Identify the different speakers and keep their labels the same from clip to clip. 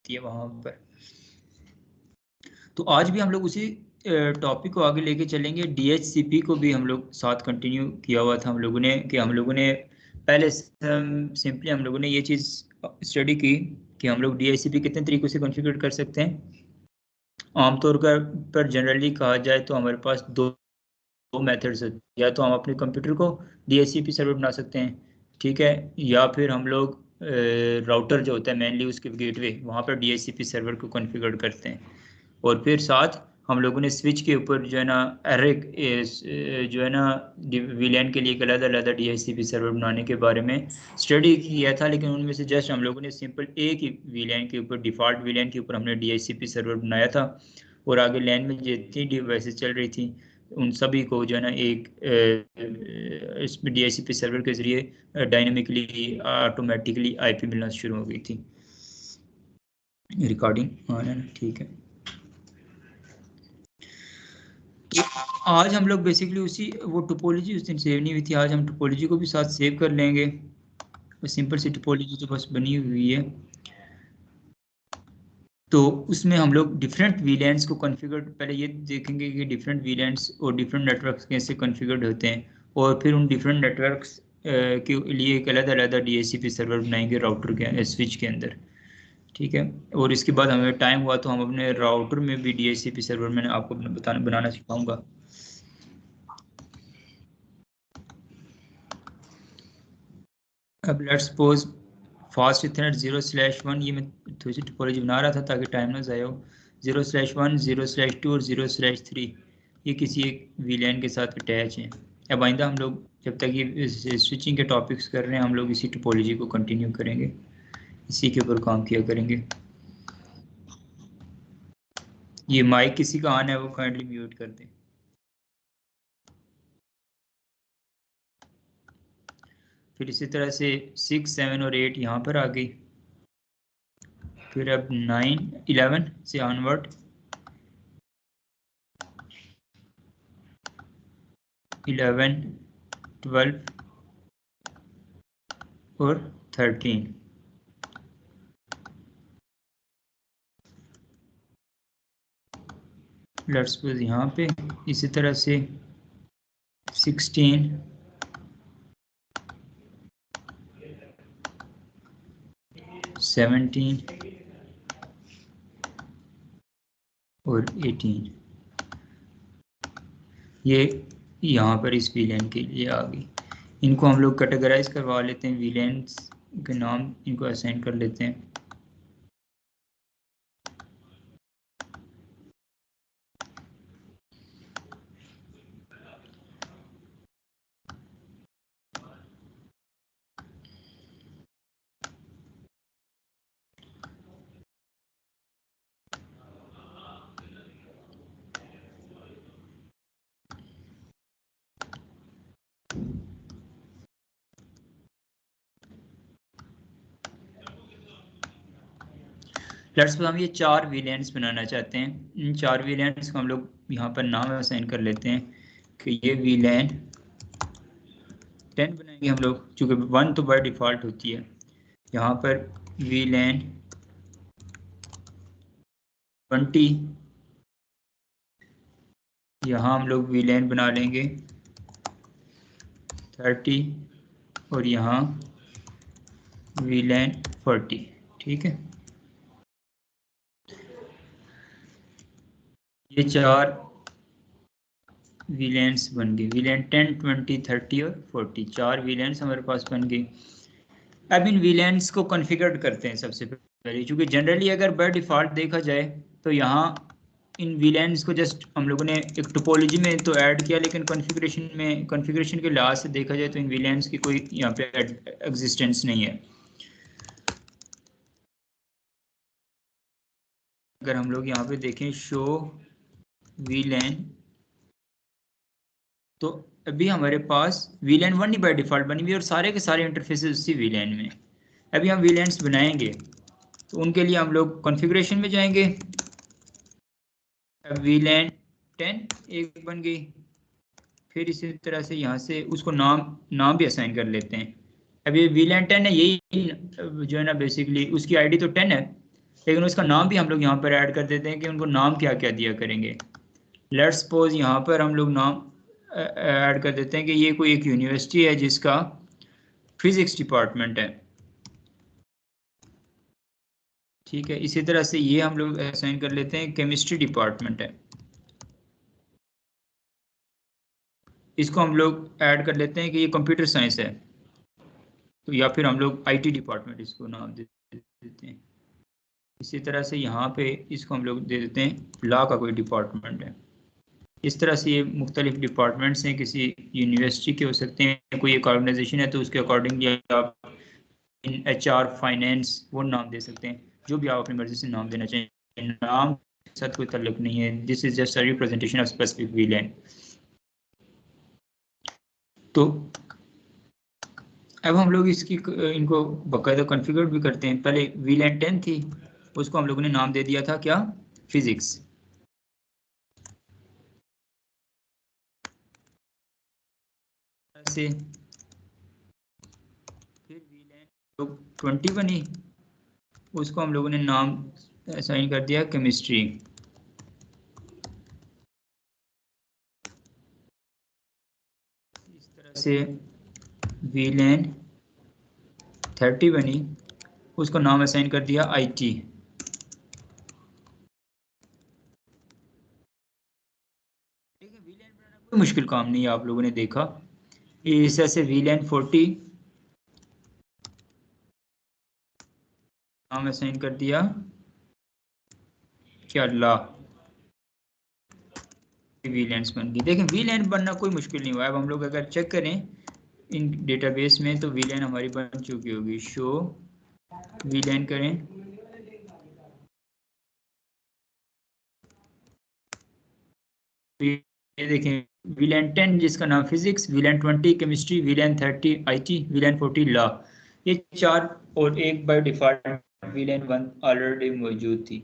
Speaker 1: है वहाँ पर। तो आज भी हम लोग उसी टॉपिक को आगे लेके चलेंगे। DHCP को भी हम लोग साथ कंटिन्यू किया हुआ था हम लोगों ने, कि हम लोगों ने पहले सिंपली हम लोगों ने ये चीज़ स्टडी की कि हम लोग DHCP कितने तरीकों से कॉन्फ़िगर कर सकते हैं। आमतौर पर जनरली कहा जाए तो हमारे पास दो मेथड्स होते हैं। या तो हम अपने कंप्यूटर को DHCP सर्वर बना सकते हैं, ठीक है, या फिर हम लोग राउटर जो होता है मेनली उसके गेटवे वहाँ पर DHCP सर्वर को कॉन्फ़िगर करते हैं। और फिर साथ हम लोगों ने स्विच के ऊपर जो है ना जो है ना वीलैन के लिए एक अलग अलग DHCP सर्वर बनाने के बारे में स्टडी किया था। लेकिन उनमें से जस्ट हम लोगों ने सिंपल एक ही वीलैन के ऊपर, डिफ़ॉल्ट वीलैन के ऊपर हमने DHCP सर्वर बनाया था। और आगे लैन में जितनी डिवाइसेस चल रही थी उन सभी को जो है ना एक इसमें DHCP सर्वर के ज़रिए डायनेमिकली ऑटोमेटिकली IP मिलना शुरू हो गई थी। रिकॉर्डिंग हाँ है ना, ठीक है। तो आज हम लोग बेसिकली उसी वो टोपोलॉजी उस दिन सेव नहीं हुई थी, आज हम टोपोलॉजी को भी साथ सेव कर लेंगे। सिंपल सी टोपोलॉजी तो बस बनी हुई है। तो उसमें हम लोग डिफरेंट वीलैंड्स को कॉन्फ़िगर पहले ये देखेंगे कि डिफरेंट वीलैंड्स और डिफरेंट नेटवर्क्स कैसे कॉन्फ़िगर्ड होते हैं, और फिर उन डिफरेंट नेटवर्क्स के लिए एक अलग अलग DHCP सर्वर बनाएंगे राउटर के स्विच के अंदर, ठीक है। और इसके बाद हमें टाइम हुआ तो हम अपने राउटर में भी DHCP सर्वर मैंने आपको बनाना सिखाऊंगा। अब लेट्स सपोज फास्ट इथरनेट 0/1, ये मैं थोड़ी सी टोपोलॉजी बना रहा था ताकि टाइम ना ज़ाया हो। 0/1, 0/2 और 0/3 ये किसी एक वीलैन के साथ अटैच हैं। अब आइंदा हम लोग जब तक ये स्विचिंग के टॉपिक्स कर रहे हैं हम लोग इसी टोपोलॉजी को कंटिन्यू करेंगे, इसी के ऊपर काम किया करेंगे। ये माइक किसी का ऑन है वो काइंडली म्यूट कर दें। फिर इसी तरह से 6, 7 और 8 यहाँ पर आ गई। फिर अब 9, 11 से ऑनवर्ड 11, 12 और 13। लेट्स सपोज यहाँ पे इसी तरह से 16, 17 और 18 ये यहाँ पर इस वीलैन के लिए आ गई। इनको हम लोग कैटेगराइज करवा लेते हैं, वीलैंस के नाम इनको असाइन कर लेते हैं। लेट्स सपोज हम ये 4 वीलैंस बनाना चाहते हैं। इन 4 वीलैंस को हम लोग यहाँ पर नाम असाइन कर लेते हैं कि ये वीलैन 10 बनाएंगे हम लोग, चूँकि 1 तो बाय डिफ़ॉल्ट होती है। यहाँ पर वीलैन 20, यहाँ हम लोग वीलैन बना लेंगे 30 और यहाँ वीलैन 40, ठीक है। ये 4 वीलैंस बन गए, वीलैन 10, 20, 30 और 40, 4 वीलैंस हमारे पास बन गई। अब इन वीलैंस को कॉन्फ़िगर करते हैं सबसे पहले, क्योंकि जनरली अगर बाय डिफ़ॉल्ट देखा जाए तो यहाँ इन वीलैंस को जस्ट हम लोगों ने एक टोपोलॉजी में तो ऐड किया, लेकिन कॉन्फ़िगरेशन के लिहाज से देखा जाए तो इन वीलैंस की कोई यहाँ पे एग्जिस्टेंस नहीं है। अगर हम लोग यहाँ पे देखें शो वीलैन, तो अभी हमारे पास वीलैन 1 ही बाय डिफ़ॉल्ट बनी हुई है और सारे के सारे इंटरफेसेस उसी वीलैन में। अभी हम वीलैंस बनाएंगे तो उनके लिए हम लोग कॉन्फ़िगरेशन में जाएंगे। अब वीलैन 10 एक बन गई। फिर इसी तरह से यहाँ से उसको नाम भी असाइन कर लेते हैं। अब ये वीलैन 10 है, यही जो है ना बेसिकली उसकी आईडी तो 10 है, लेकिन उसका नाम भी हम लोग यहाँ पर ऐड कर देते हैं कि उनको नाम क्या क्या दिया करेंगे। लेट्स सपोज यहाँ पर हम लोग नाम ऐड कर देते हैं कि ये कोई एक यूनिवर्सिटी है जिसका फिजिक्स डिपार्टमेंट है। ठीक है, इसी तरह से ये हम लोग असाइन कर लेते हैं केमिस्ट्री डिपार्टमेंट है, इसको हम लोग ऐड कर लेते हैं कि ये कंप्यूटर साइंस है, तो या फिर हम लोग आईटी डिपार्टमेंट इसको नाम दे देते हैं। इसी तरह से यहाँ पे इसको हम लोग दे देते हैं लॉ का कोई डिपार्टमेंट है। इस तरह से ये मुख्तलिफ डिपार्टमेंट्स हैं, किसी यूनिवर्सिटी के हो सकते हैं, कोई एक ऑर्गेनाइजेशन है तो उसके अकॉर्डिंगली आप इन HR फाइनेंस वो नाम दे सकते हैं, जो भी आप अपनी मर्जी से नाम देना चाहिए, नाम के साथ कोई ताल्लुक नहीं है। This is just a representation of specific wetland. तो अब हम लोग इसकी इनको बाकायदा कॉन्फ़िगर भी करते हैं। पहले वीलैंड 10 थी, उसको हम लोगों ने नाम दे दिया था क्या, फिजिक्स। से फिर वीलैंड 20 बनी, उसको हम लोगों ने नाम असाइन कर दिया केमिस्ट्री। इस तरह से वीलैंड 30 बनी, उसको नाम असाइन कर दिया IT। ठीक है, वीलैंड बनाना कोई मुश्किल काम नहीं है, आप लोगों ने देखा। इस तरह से वीलैंड 40 नाम असाइन कर दिया क्या, ला। वीलैंड्स बन गई। देखें वीलैंड बनना कोई मुश्किल नहीं हुआ। अब हम लोग अगर चेक करें इन डेटाबेस में तो वीलैंड हमारी बन चुकी होगी। शो वीलैंड करें, ये देखें वीलैंड 10 जिसका नाम physics, Wieland 20 chemistry, Wieland 30 IT, Wieland 40 law, ये चार, और एक बाय डिफॉल्ट वीलैंड 1 ऑलरेडी मौजूद थी।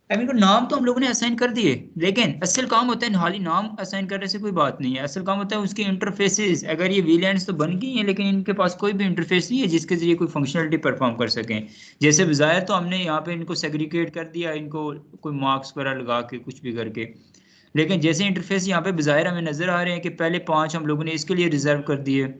Speaker 1: अब इनको नाम तो हम लोगों ने असाइन कर दिए, लेकिन असल काम होता है खाली नाम असाइन करने से कोई बात नहीं है। असल काम होता है उसके इंटरफेसेस। अगर ये वीलैंड्स तो बन गई हैं लेकिन इनके पास कोई भी इंटरफेस नहीं है जिसके जरिए कोई फंक्शनलिटी परफॉर्म कर सकें। जैसे बजाय तो हमने यहाँ पे इनको सेग्रीगेट कर दिया, इनको कोई मार्क्स वगैरह लगा के कुछ भी करके, लेकिन जैसे इंटरफेस यहाँ पे बाहर हमें नजर आ रहे हैं कि पहले 5 हम लोगों ने इसके लिए रिजर्व कर दिए,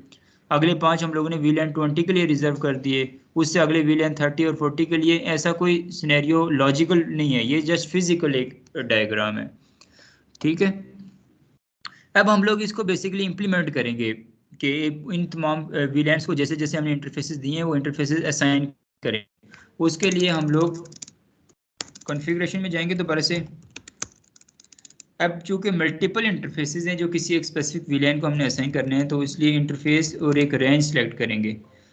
Speaker 1: अगले 5 हम लोगों ने वीलैंड 20 के लिए रिजर्व कर दिए, उससे अगले वीलैंड 30 और 40 के लिए। ऐसा कोई सिनेरियो लॉजिकल नहीं है, ये जस्ट फिजिकल एक डायग्राम है। ठीक है, अब हम लोग इसको बेसिकली इंप्लीमेंट करेंगे कि इन तमाम वीलैंड्स को जैसे जैसे हमने इंटरफेसेस दिए हैं वो इंटरफेसेस असाइन करें। उसके लिए हम लोग कॉन्फ़िगरेशन में जाएंगे दोबारा से। अब चूंकि मल्टीपल इंटरफेसेस हैं जो किसी एक स्पेसिफिक विलेन को हमने असाइन करने हैं, तो इसलिए इंटरफेस और एक रेंज सेलेक्ट करेंगे।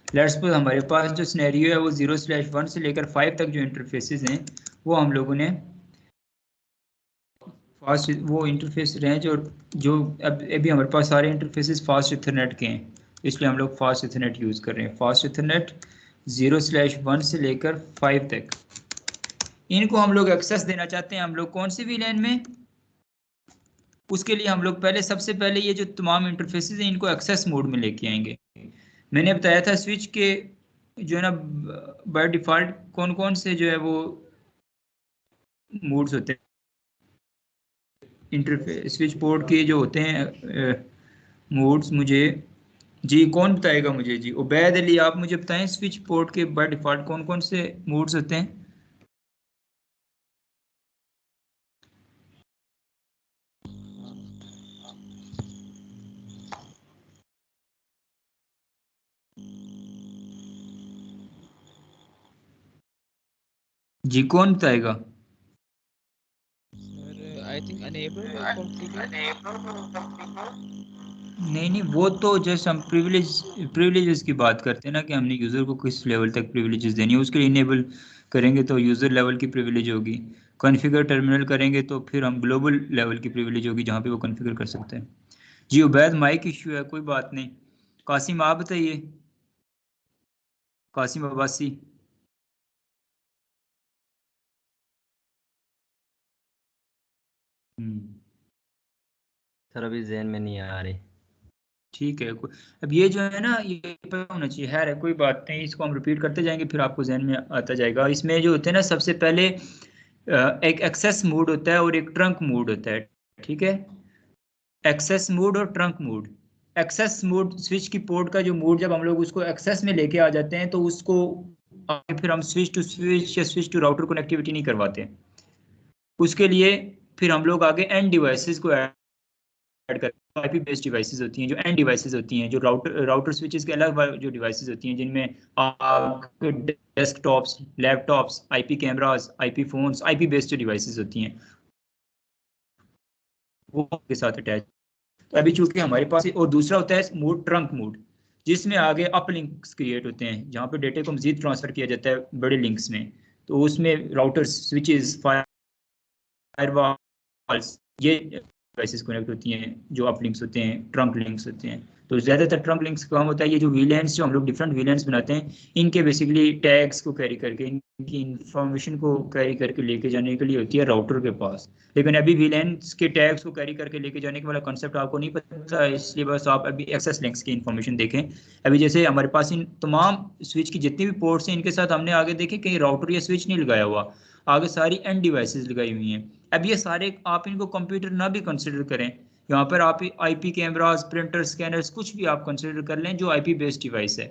Speaker 1: लेट्स सपोज हमारे पास जो सिनेरियो है वो 0/1 से लेकर 5 तक जो इंटरफेसेस हैं वो हम लोगों ने फास्ट वो इंटरफेस रेंज, और जो अब अभी हमारे पास सारे इंटरफेसेस फास्ट इथरनेट के हैं, इसलिए हम लोग फास्ट इथरनेट यूज़ कर रहे हैं। फास्ट इथरनेट 0/1 से लेकर 5 तक, इनको हम लोग एक्सेस देना चाहते हैं हम लोग कौन सी विलेन में। उसके लिए हम लोग पहले सबसे पहले ये जो तमाम इंटरफेसेस हैं इनको एक्सेस मोड में लेके आएंगे। मैंने बताया था स्विच के जो है ना बाय डिफॉल्ट कौन कौन से जो है वो मोड्स होते हैं इंटरफेस स्विच पोर्ट के जो होते हैं मोड्स। मुझे जी कौन बताएगा मुझे, जी उबैद अली आप मुझे बताएं स्विच पोर्ट के बाय डिफॉल्ट कौन कौन से मोड्स होते हैं। जी कौन बताएगा।
Speaker 2: सर आई थिंक अनेबल और कॉन्फ़िगर।
Speaker 1: नहीं नहीं, वो तो जस्ट हम प्रिविलेजेस की बात करते हैं ना, कि हमने यूज़र को किस लेवल तक प्रिविलेजेस देनी है, उसके लिए इनेबल करेंगे तो यूज़र लेवल की प्रिविलेज होगी। कॉन्फ़िगर टर्मिनल करेंगे तो फिर हम ग्लोबल लेवल की प्रिविलेज होगी जहाँ पे वो कॉन्फ़िगर कर सकते हैं। जी उबैद माइक इशू है, कोई बात नहीं। कासिम आप बताइए, कासिम अब्बासी। हम्म।
Speaker 3: सर अभी जहन में नहीं आ रही।
Speaker 1: ठीक है। अब ये जो है ना, ये पता होना चाहिए। है कोई बात नहीं, इसको हम रिपीट करते जाएंगे फिर आपको जहन में आता जाएगा। इसमें जो होते हैं ना, सबसे पहले एक एक्सेस मोड होता है और एक ट्रंक मोड होता है। ठीक है, एक्सेस मोड और trunk mode. Access mode switch की पोर्ट का जो मोड, जब हम लोग उसको एक्सेस में लेके आ जाते हैं तो उसको आगे फिर हम स्विच टू स्विच या स्विच टू राउटर कनेक्टिविटी नहीं करवाते। उसके लिए फिर हम लोग आगे एंड डिवाइसेस को ऐड करते हैं। आईपी बेस्ड डिवाइसेस होती हैं, जो एंड डिवाइसेस होती हैं, जो राउटर स्विचेस के अलग जो डिवाइसेस होती हैं, जिनमें आपके desktops, laptops, IP cameras, IP phones, IP based devices होती हैं, वो के साथ अटैच। तो अभी चूंकि हमारे पास, और दूसरा होता है मोड ट्रंक मोड, जिसमें आगे अप लिंक्स क्रिएट होते हैं, जहाँ पे डेटा को मजीद ट्रांसफर किया जाता है बड़े लिंक्स में। तो उसमें राउटर्स, स्विचेस, फायरवॉल्स, ये डिवाइसेस कनेक्ट होती हैं, जो अप लिंक्स होते हैं, ट्रंक लिंक्स होते हैं। तो ज़्यादातर ट्रंक लिंक्स का काम होता है, ये जो वीलैंस जो हम लोग डिफरेंट वीलैंस बनाते हैं, इनके बेसिकली टैग्स को कैरी करके, इनकी इंफॉर्मेशन को कैरी करके लेके जाने के लिए होती है राउटर के पास। लेकिन अभी वीलैंस के टैग्स को कैरी करके लेके जाने के वाला कंसेप्ट आपको नहीं पता, इसलिए बस आप अभी एक्सेस लिंक्स की इंफॉर्मेशन देखें। अभी जैसे हमारे पास इन तमाम स्विच की जितनी भी पोर्ट्स हैं, इनके साथ हमने आगे देखे कहीं राउटर या स्विच नहीं लगाया हुआ, आगे सारी एंड डिवाइसेस लगाई हुई हैं। अब ये सारे आप इनको कंप्यूटर ना भी कंसिडर करें, यहाँ पर आप आईपी कैमरास, प्रिंटर, स्कैनर्स, कुछ भी आप कंसिडर कर लें जो आईपी बेस्ड डिवाइस है,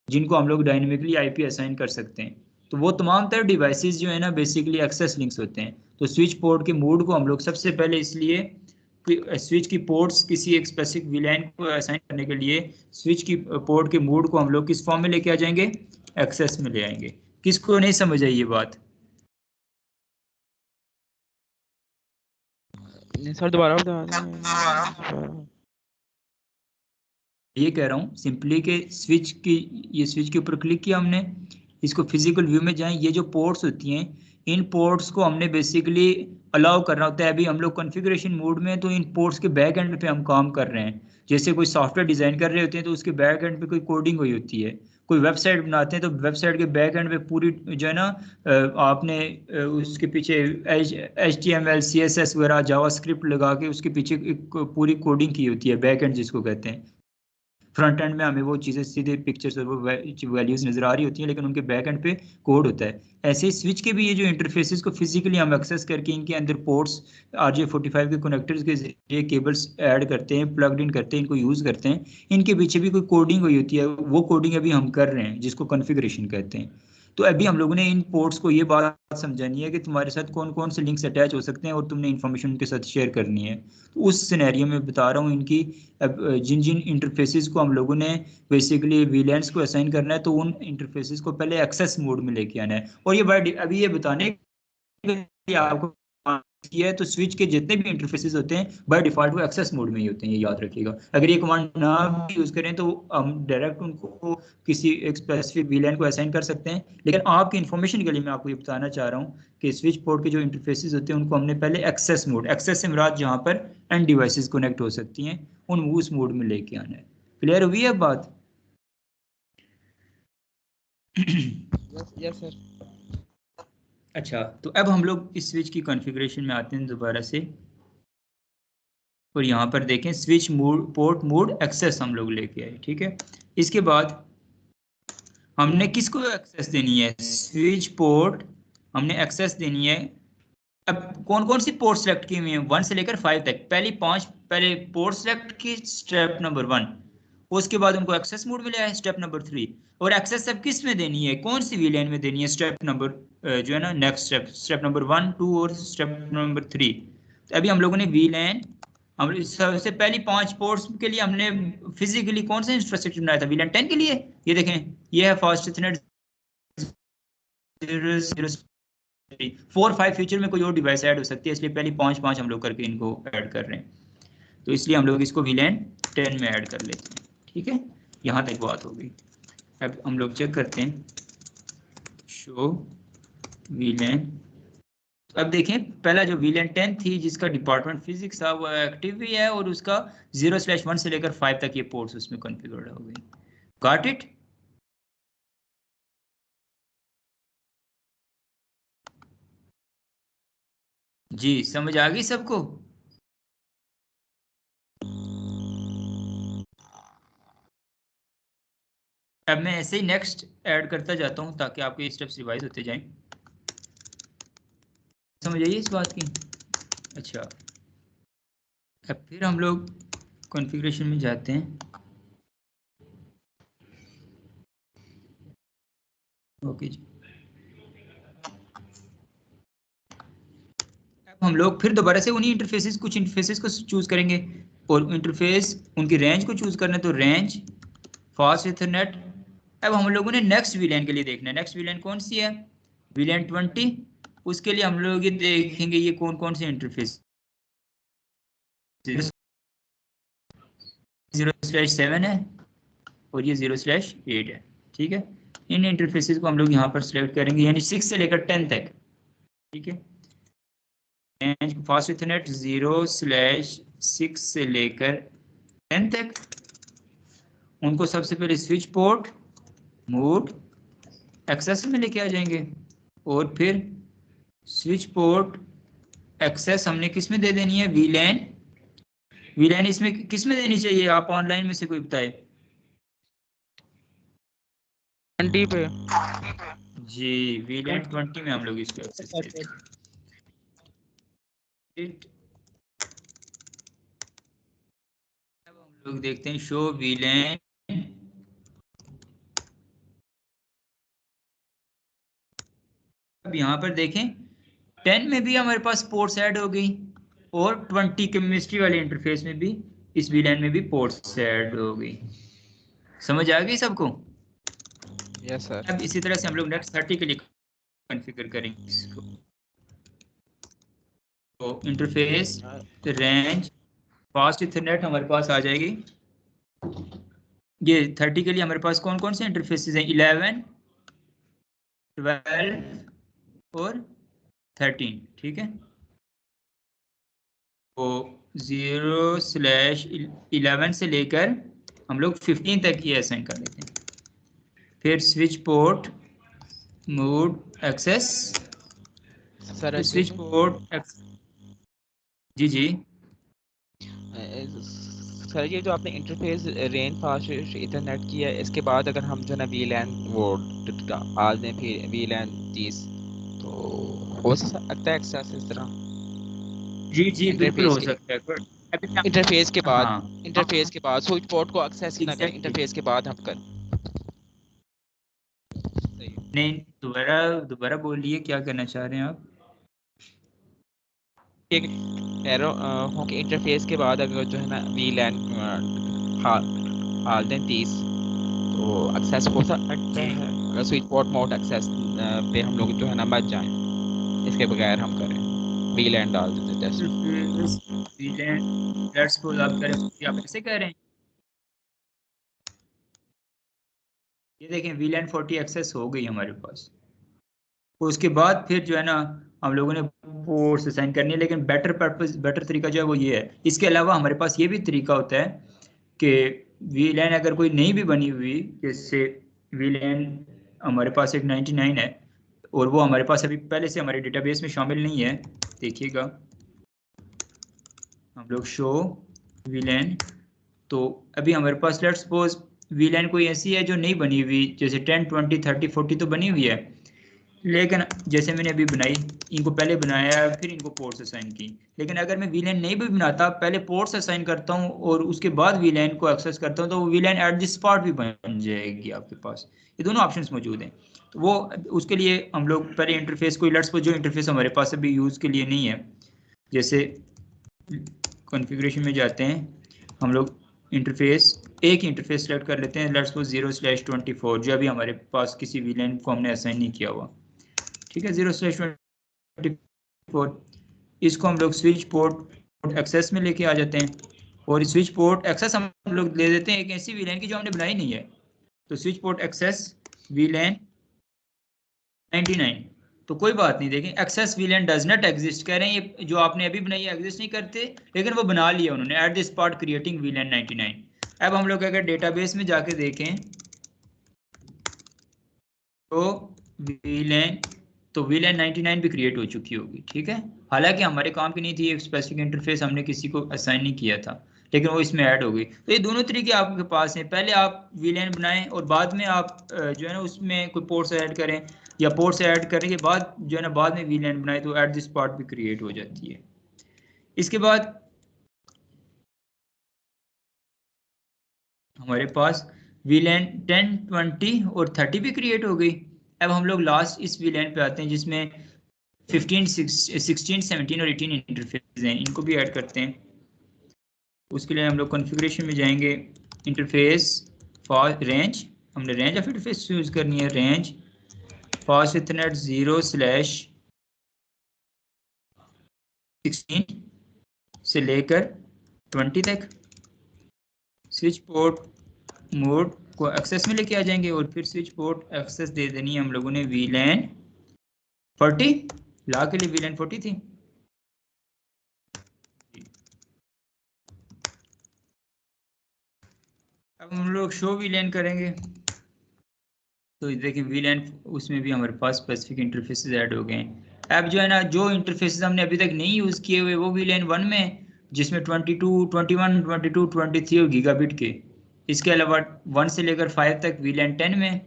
Speaker 1: जिनको हम लोग डायनेमिकली आईपी असाइन कर सकते हैं। तो वो तमाम तरह डिवाइसेस जो है ना, बेसिकली एक्सेस लिंक्स होते हैं। तो स्विच पोर्ट के मोड को हम लोग सबसे पहले, इसलिए स्विच की पोर्ट्स किसी एक स्पेसिफिक विलैन को असाइन करने के लिए, स्विच की पोर्ट के मोड को हम लोग किस फॉर्म में लेके आ जाएंगे, एक्सेस में ले आएंगे। किसको नहीं समझ आई ये बात?
Speaker 2: सर दोबारा बता दें।
Speaker 1: ये कह रहा हूँ सिंपली कि स्विच की, ये स्विच के ऊपर क्लिक किया हमने, इसको फिजिकल व्यू में जाएं, ये जो पोर्ट्स होती हैं, इन पोर्ट्स को हमने बेसिकली अलाउ करना होता है। अभी हम लोग कॉन्फ़िगरेशन मोड में हैं, तो इन पोर्ट्स के बैक एंड पे हम काम कर रहे हैं। जैसे कोई सॉफ्टवेयर डिजाइन कर रहे होते हैं तो उसके बैक एंड पे कोई कोडिंग हुई होती है, कोई वेबसाइट बनाते हैं तो वेबसाइट के बैक एंड पे पूरी जो है ना, आपने उसके पीछे HTML CSS वगैरह जावास्क्रिप्ट लगा के उसके पीछे एक पूरी कोडिंग की होती है, बैक एंड जिसको कहते हैं। फ्रंट एंड में हमें वो चीज़ें सीधे पिक्चर्स और वो वैल्यूज नजर आ रही होती हैं, लेकिन उनके बैक एंड पे कोड होता है। ऐसे ही स्विच के भी ये जो इंटरफेसेस को फिजिकली हम एक्सेस करके इनके अंदर पोर्ट्स, RJ45 के कनेक्टर्स के जरिए केबल्स ऐड करते हैं, प्लग्ड इन करते हैं, इनको यूज़ करते हैं। इनके पीछे भी कोई कोडिंग हुई होती है, वो कोडिंग अभी हम कर रहे हैं, जिसको कॉन्फ़िगरेशन कहते हैं। तो अभी हम लोगों ने इन पोर्ट्स को ये बात समझानी है कि तुम्हारे साथ कौन कौन से लिंक्स अटैच हो सकते हैं और तुमने इन्फॉर्मेशन उनके साथ शेयर करनी है। तो उस सिनेरियो में बता रहा हूँ इनकी, अब जिन जिन इंटरफेसेस को हम लोगों ने बेसिकली वीलैंस को असाइन करना है, तो उन इंटरफेसेस को पहले एक्सेस मोड में लेके आना है। और ये अभी ये बताने के लिए आपको किया है, तो स्विच के जितने भी इंटरफेसेस होते हैं बाय डिफॉल्ट वो एक्सेस मोड में ही होते हैं, ये याद रखिएगा। अगर ये कमांड ना भी यूज करें तो हम डायरेक्ट उनको किसी एक स्पेसिफिक वीलैन को असाइन कर सकते हैं। लेकिन आपकी इंफॉर्मेशन के लिए मैं आपको ये बताना चाह रहा हूँ कि स्विच पोर्ट के जो इंटरफेसेस होते हैं उनको हमने पहले एक्सेस मोड, एक्सेस से मुराद जहाँ पर एंड डिवाइसेस कनेक्ट हो सकती हैं, उन उस मोड में लेके आना है। क्लियर हुई है बात?
Speaker 2: Yes sir.
Speaker 1: अच्छा, तो अब हम लोग इस स्विच की कॉन्फ़िगरेशन में आते हैं दोबारा से, और यहाँ पर देखें switch mode, port mode access हम लोग लेके आए। ठीक है, इसके बाद हमने किसको एक्सेस देनी है, स्विच पोर्ट हमने एक्सेस देनी है। अब कौन कौन सी पोर्ट सेलेक्ट की हुई है, 1 से लेकर 5 तक, पहली 5 पहले पोर्ट सेलेक्ट की, स्टेप नंबर 1। उसके बाद उनको एक्सेस मोड में ले आए, स्टेप नंबर 3। और एक्सेस अब किस में देनी है, कौन सी वीलैन में देनी है, स्टेप नंबर जो है ना नेक्स्ट स्टेप, स्टेप नंबर 1, 2 और स्टेप नंबर 3। तो अभी हम लोगों ने वीलैन, हम सबसे पहली 5 पोर्ट्स के लिए हमने फिजिकली कौन सा इंफ्रास्ट्रक्चर बनाया था, वीलैन 10 के लिए। ये देखें, ये है फास्ट इथरनेट 4 5, फ्यूचर में कोई और डिवाइस ऐड हो सकती है, इसलिए पहली 5 5 हम लोग करके इनको ऐड कर रहे हैं। तो इसलिए हम लोग इसको वीलैन 10 में ऐड कर लेते हैं। ठीक है, यहाँ तक बात हो गई। अब हम लोग चेक करते हैं, शो वीलैन। अब देखें, पहला जो वीलैन 10 थी जिसका डिपार्टमेंट फिजिक्स था, वो एक्टिव भी है, और उसका 0/1 से लेकर 5 तक ये पोर्ट्स उसमें कॉन्फ़िगर्ड हो गई। Got it? जी, समझ आ गई सबको? अब मैं ऐसे ही नेक्स्ट ऐड करता जाता हूँ ताकि आपके ये स्टेप्स रिवाइज होते जाएं। समझ आइए इस बात की। अच्छा, अब फिर हम लोग कॉन्फ़िगरेशन में जाते हैं। ओके जी, अब हम लोग फिर दोबारा से उन्हीं इंटरफेसेस, कुछ इंटरफेसेस को चूज करेंगे और इंटरफेस उनकी रेंज को चूज करना है, तो रेंज फास्ट इथरनेट। अब हम लोगों ने नेक्स्ट वीलैन के लिए देखना है, नेक्स्ट वीलैन कौन सी है, वीलैन 20। उसके लिए हम लोग ये देखेंगे ये कौन कौन से इंटरफेस, 0/7 है और ये 0/8 है। ठीक है, इन इंटरफेसेस को हम लोग यहाँ पर सिलेक्ट करेंगे, यानी 6 से लेकर 10 तक। ठीक है, रेंज फास्ट इथरनेट 0/6 से लेकर 10 तक। उनको सबसे पहले स्विच पोर्ट मोड एक्सेस में लेके आ जाएंगे और फिर स्विच पोर्ट एक्सेस हमने किस में दे देनी है, वीलैन। वीलैन इसमें किस में देनी चाहिए, आप ऑनलाइन में से कोई बताए
Speaker 2: 20 पे
Speaker 1: जी। वीलैन 20 में हम लोग इसको एक्सेस देते हैं। अब हम लोग देखते हैं शो वीलैन। अब यहाँ पर देखें 10 में भी हमारे पास पोर्ट्स ऐड हो गई और 20 केमिस्ट्री वाले इंटरफेस में भी इस वीलैन में भी पोर्ट्स ऐड हो गई। समझ आ गई सबको।
Speaker 2: Yes sir.
Speaker 1: अब इसी तरह से हम लोग नेक्स्ट 30 के लिए कॉन्फ़िगर करेंगे इसको। तो इंटरफेस रेंज फास्ट इथरनेट हमारे पास आ जाएगी। ये 30 के लिए हमारे पास कौन कौन से इंटरफेसेस हैं, 11, 12 और 13। ठीक है, तो 0/11 से लेकर हम लोग 15 तक ये असाइन कर लेते हैं। फिर switch port mode access,
Speaker 2: sir
Speaker 1: switch port जी जी
Speaker 2: सर ये जो आपने इंटरफेस रेंज फास्ट इथरनेट किया है, इसके बाद अगर हम जो है ना वीलैन वो आज दें फिर वीलैन 30 तो हो सकता है एक्सेस इस तरह
Speaker 1: जी जी बिल्कुल
Speaker 2: इंटरफेस
Speaker 1: हो
Speaker 2: के
Speaker 1: सकता है पर अभी मैं
Speaker 2: इंटरफेस के बाद
Speaker 1: हाँ
Speaker 2: इंटरफेस के बाद स्विच पोर्ट को एक्सेस ही ना करें,
Speaker 1: एग्जैक्टली
Speaker 2: इंटरफेस के बाद हम करें। सही है।
Speaker 1: नहीं, दोबारा दोबारा बोलिए क्या करना चाह रहे हैं आप।
Speaker 2: एक एरो हो के इंटरफेस के बाद अगर जो है ना वीलैन हाल दें 30 तो एक्सेस हो सकता है। अगर स्विच पोर्ट मोड एक्सेस पे हम लोग जो है ना मत जाएं, इसके बगैर हम करें वीलैन डाल देते टेस्ट।
Speaker 1: लेट्स सपोज आप कह रहे हैं, आप ऐसे कह रहे हैं, ये देखें वीलैन 40 एक्सेस हो गई हमारे पास। उसके बाद फिर जो है ना हम लोगों ने पोर्ट्स असाइन करनी है, लेकिन बेटर पर्पस, बेटर तरीका जो है वो ये है। इसके अलावा हमारे पास ये भी तरीका होता है कि वीलैन अगर कोई नहीं भी बनी हुई, जैसे वीलैन हमारे पास एक 99 है और वो हमारे पास अभी पहले से हमारे डेटाबेस में शामिल नहीं है। देखिएगा हम लोग शो वीलैन, तो अभी हमारे पास लेट्स सपोज वीलैन कोई ऐसी है जो नहीं बनी हुई, जैसे 10, 20, 30, 40 तो बनी हुई है, लेकिन जैसे मैंने अभी बनाई, इनको पहले बनाया फिर इनको पोर्ट्स असाइन की। लेकिन अगर मैं वीलैन नहीं भी बनाता, पहले पोर्ट्स असाइन करता हूँ और उसके बाद वीलैन को एक्सेस करता हूँ, तो वो वीलैन एट द स्पॉट भी बन जाएगी आपके पास। ये दोनों ऑप्शंस मौजूद हैं। तो वो उसके लिए हम लोग पहले इंटरफेस को, लेट्स सपोज जो इंटरफेस हमारे पास अभी यूज़ के लिए नहीं है, जैसे कॉन्फ़िगरेशन में जाते हैं हम लोग, इंटरफेस एक इंटरफेस सेलेक्ट कर लेते हैं, लेट्स सपोज 0/24 जो अभी हमारे पास किसी वीलैन को हमने असाइन नहीं किया हुआ। ठीक है, 0/24 इसको हम लोग स्विच पोर्ट एक्सेस में लेके आ जाते हैं और स्विच पोर्ट एक्सेस हम लोग ले देते हैं एक ऐसी वीलैन की जो हमने बनाई नहीं है। तो स्विच पोर्ट एक्सेस वीलैन 99, तो कोई बात नहीं, देखें access VLAN does not exist कह रहे हैं, ये जो आपने अभी बनाई है एग्जिस्ट नहीं करते, लेकिन वो बना लिया उन्होंने एट द स्पॉट क्रिएटिंग वीलैन 99। अब हम लोग अगर डेटाबेस में जाके देखें तो वीलैन, तो वीलैन 99 भी क्रिएट हो चुकी होगी। ठीक है, हालांकि हमारे काम की नहीं थी, एक स्पेसिफिक इंटरफेस हमने किसी को असाइन नहीं किया था, लेकिन वो इसमें ऐड हो गई। तो ये दोनों तरीके आपके पास हैं, पहले आप वीलैन बनाएं और बाद में आप जो है ना उसमें कोई पोर्ट्स ऐड करें, या पोर्ट्स ऐड करने के बाद जो है ना बाद में वीलैन बनाए, तो एट दिस पार्ट भी क्रिएट हो जाती है। इसके बाद हमारे पास वीलैन 10, 20 और 30 भी क्रिएट हो गई। अब हम लोग लास्ट इस वीलैन पे आते हैं जिसमें 15, 16, 17 और 18 इंटरफेस हैं, इनको भी ऐड करते हैं। उसके लिए हम लोग कॉन्फ़िगरेशन में जाएंगे, इंटरफेस फास्ट रेंज, हमने रेंज ऑफ इंटरफेस यूज करनी है, रेंज फास्ट इथरनेट 0/16 से लेकर 20 तक। स्विच पोर्ट मोड को एक्सेस में लेके आ जाएंगे और फिर स्विच पोर्ट एक्सेस दे देनी है हम लोगों ने वीलैन 40, ला के लिए वीलैन 40 थी। अब हम लोग शो वीलैन करेंगे, तो देखिए वीलैन उसमें भी हमारे पास स्पेसिफिक इंटरफेसेस ऐड हो गए हैं। अब जो है ना जो इंटरफेसेस हमने अभी तक नहीं यूज़ किए हुए वो वीलैन 1 में, जिसमें 22, 21, 22, 23 और गीगाबिट के। इसके अलावा 1 से लेकर 5 तक वीलैन 10 में,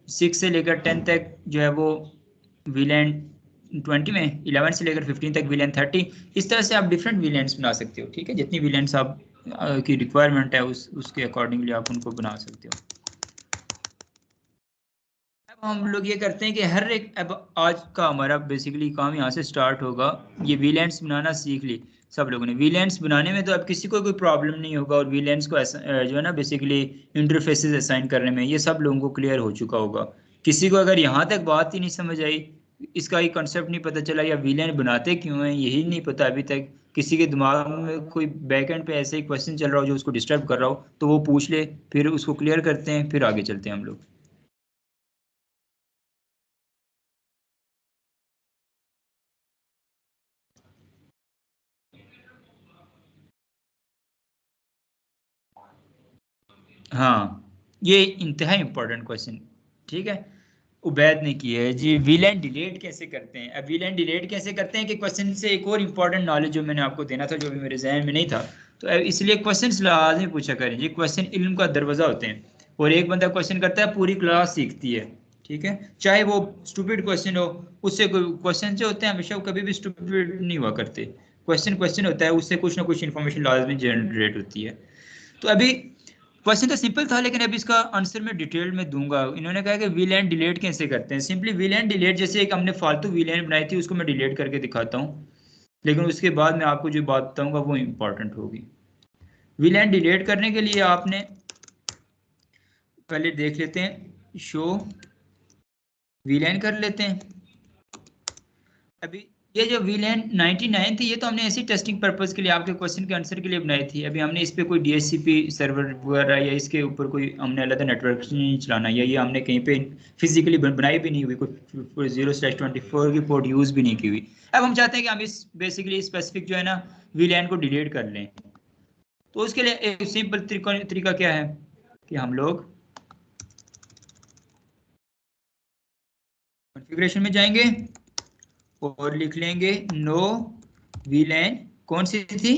Speaker 1: 6 से लेकर 10 तक जो है वो वीलैन 20 में, 11 से लेकर 15 तक वीलैन 30। इस तरह से आप डिफरेंट वीलैंस बना सकते हो, ठीक है, जितनी वीलैंस आप की रिक्वायरमेंट है उसके अकॉर्डिंगली आप उनको बना सकते हो। अब हम लोग ये करते हैं कि हर एक, अब आज का हमारा बेसिकली काम यहाँ से स्टार्ट होगा। ये वीलैंस बनाना सीख ली सब लोगों ने, वीलैंस बनाने में तो अब किसी को कोई प्रॉब्लम नहीं होगा, और वीलैंस को जो है ना बेसिकली इंटरफेसेस असाइन करने में ये सब लोगों को क्लियर हो चुका होगा। किसी को अगर यहाँ तक बात ही नहीं समझ आई, इसका ही कंसेप्ट नहीं पता चला, या वीलैन बनाते क्यों हैं यही नहीं पता अभी तक, किसी के दिमाग में कोई बैकएंड पे ऐसे ही क्वेश्चन चल रहा हो जो उसको डिस्टर्ब कर रहा हो, तो वो पूछ ले, फिर उसको क्लियर करते हैं, फिर आगे चलते हैं हम लोग। हाँ, ये इंतहा इम्पोर्टेंट क्वेश्चन, ठीक है, उबैद ने किया है जी। वीलैन डिलीट कैसे करते हैं? अब वीलैन डिलीट कैसे करते हैं कि क्वेश्चन से एक और इम्पोर्टेंट नॉलेज जो मैंने आपको देना था, जो भी मेरे जहन में नहीं था, तो अब इसलिए क्वेश्चन लाजमी पूछा करें जी। क्वेश्चन इल्म का दरवाजा होते हैं, और एक बंदा क्वेश्चन करता है पूरी क्लास सीखती है, ठीक है, चाहे वो स्टूपिड क्वेश्चन हो, उससे क्वेश्चन जो होते हैं हमेशा वो कभी भी स्टूपिड नहीं हुआ करते। क्वेश्चन क्वेश्चन होता है, उससे कुछ ना कुछ इन्फॉर्मेशन लाजमी जनरेट होती है। तो अभी क्वेश्चन तो सिंपल था, लेकिन अभी इसका आंसर मैं डिटेल में दूंगा। इन्होंने कहा कि वीलैन डिलीट कैसे करते हैं। सिंपली वीलैन डिलीट, जैसे एक हमने फालतू वीलैन बनाई थी उसको मैं डिलीट करके दिखाता हूँ, लेकिन उसके बाद मैं आपको जो बात बताऊंगा वो इंपॉर्टेंट होगी। वीलैन डिलीट करने के लिए आपने पहले देख लेते हैं, शो वीलैन कर लेते हैं। अभी ये जो वीलैन 99 थी, ये तो हमने ऐसी टेस्टिंग पर्पस के लिए आपके क्वेश्चन के आंसर के लिए बनाई थी। अभी हमने इस पे कोई डीएचसीपी सर्वर वगैरह या इसके ऊपर कोई हमने अलग नेटवर्क नहीं चलाना, या ये हमने कहीं पे फिजिकली बनाई भी नहीं हुई, कोई 0/24 की पोर्ट यूज भी नहीं की हुई। अब हम चाहते हैं कि हम इस बेसिकली स्पेसिफिक जो है ना वीलैन को डिलीट कर लें। तो उसके लिए एक सिंपल तरीका क्या है कि हम लोग कॉन्फ़िगरेशन में जाएंगे और लिख लेंगे नो वीलैन, कौन सी थी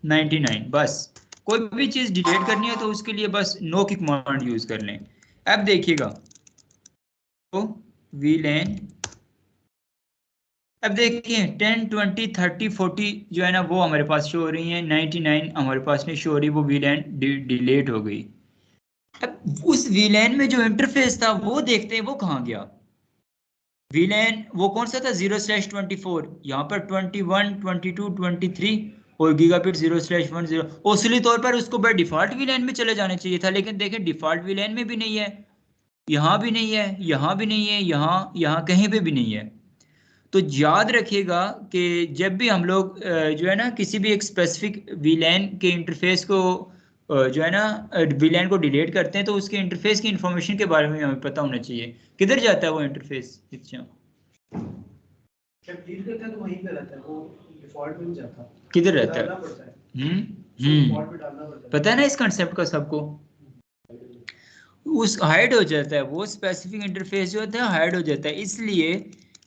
Speaker 1: 99। बस कोई भी चीज डिलीट करनी है तो उसके लिए बस नो की कमांड यूज कर लें। अब देखिएगा तो वीलैन, अब देखिए 10, 20, 30, 40 जो है ना वो हमारे पास शो हो रही है, 99 हमारे पास नहीं शो हो रही, वो वीलैन डिलीट हो गई। अब उस वीलैन में जो इंटरफेस था वो देखते हैं वो कहाँ गया। वीलैन वो कौन सा था 0/24, यहाँ पर 21, 22, 23 और गीगाबिट 0/10। असली तौर पर उसको बाय डिफॉल्ट वीलैन में चले जाने चाहिए था, लेकिन देखें डिफॉल्ट वीलैन में भी नहीं है, यहाँ भी नहीं है, यहाँ भी नहीं है, यहाँ कहीं पे भी नहीं है। तो याद रखिएगा कि जब भी हम लोग जो है ना किसी भी एक स्पेसिफिक वीलैन के इंटरफेस को जो है ना वीलैन को डिलीट करते हैं, तो उसके इंटरफेस की इंफॉर्मेशन के बारे में हमें पता होना चाहिए, किधर जाता है वो इंटरफेस। अच्छा,
Speaker 3: जब डिलीट करता है तो वहीं पे रहता है, वो डिफॉल्ट में नहीं जाता,
Speaker 1: किधर रहता है?
Speaker 3: डालना पड़ता है,
Speaker 1: डिफॉल्ट
Speaker 3: पे डालना पड़ता है।
Speaker 1: पता है ना इस कंसेप्ट का सबको, उस हाइड हो जाता है, वो स्पेसिफिक इंटरफेस जो होता है हाइड हो जाता है। इसलिए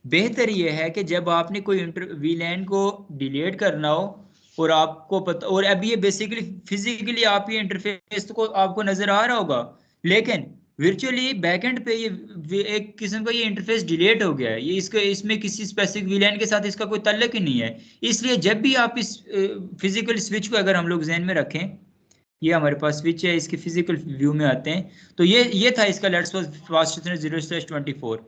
Speaker 1: बेहतर ये है कि जब आपने कोई वीलैन को डिलीट करना हो और आपको पता, और अब ये बेसिकली फिजिकली आप ये इंटरफेस को आपको नजर आ रहा होगा, लेकिन वर्चुअली बैकएंड पे ये एक किस्म का ये इंटरफेस डिलीट हो गया है। ये इसके इसमें किसी स्पेसिफिक वीलैन के साथ इसका कोई ताल्लुक ही नहीं है। इसलिए जब भी आप इस फिजिकल स्विच को अगर हम लोग जहन में रखें, ये हमारे पास स्विच है, इसके फिजिकल व्यू में आते हैं, तो ये था इसका लेट्स फास्ट 0/24।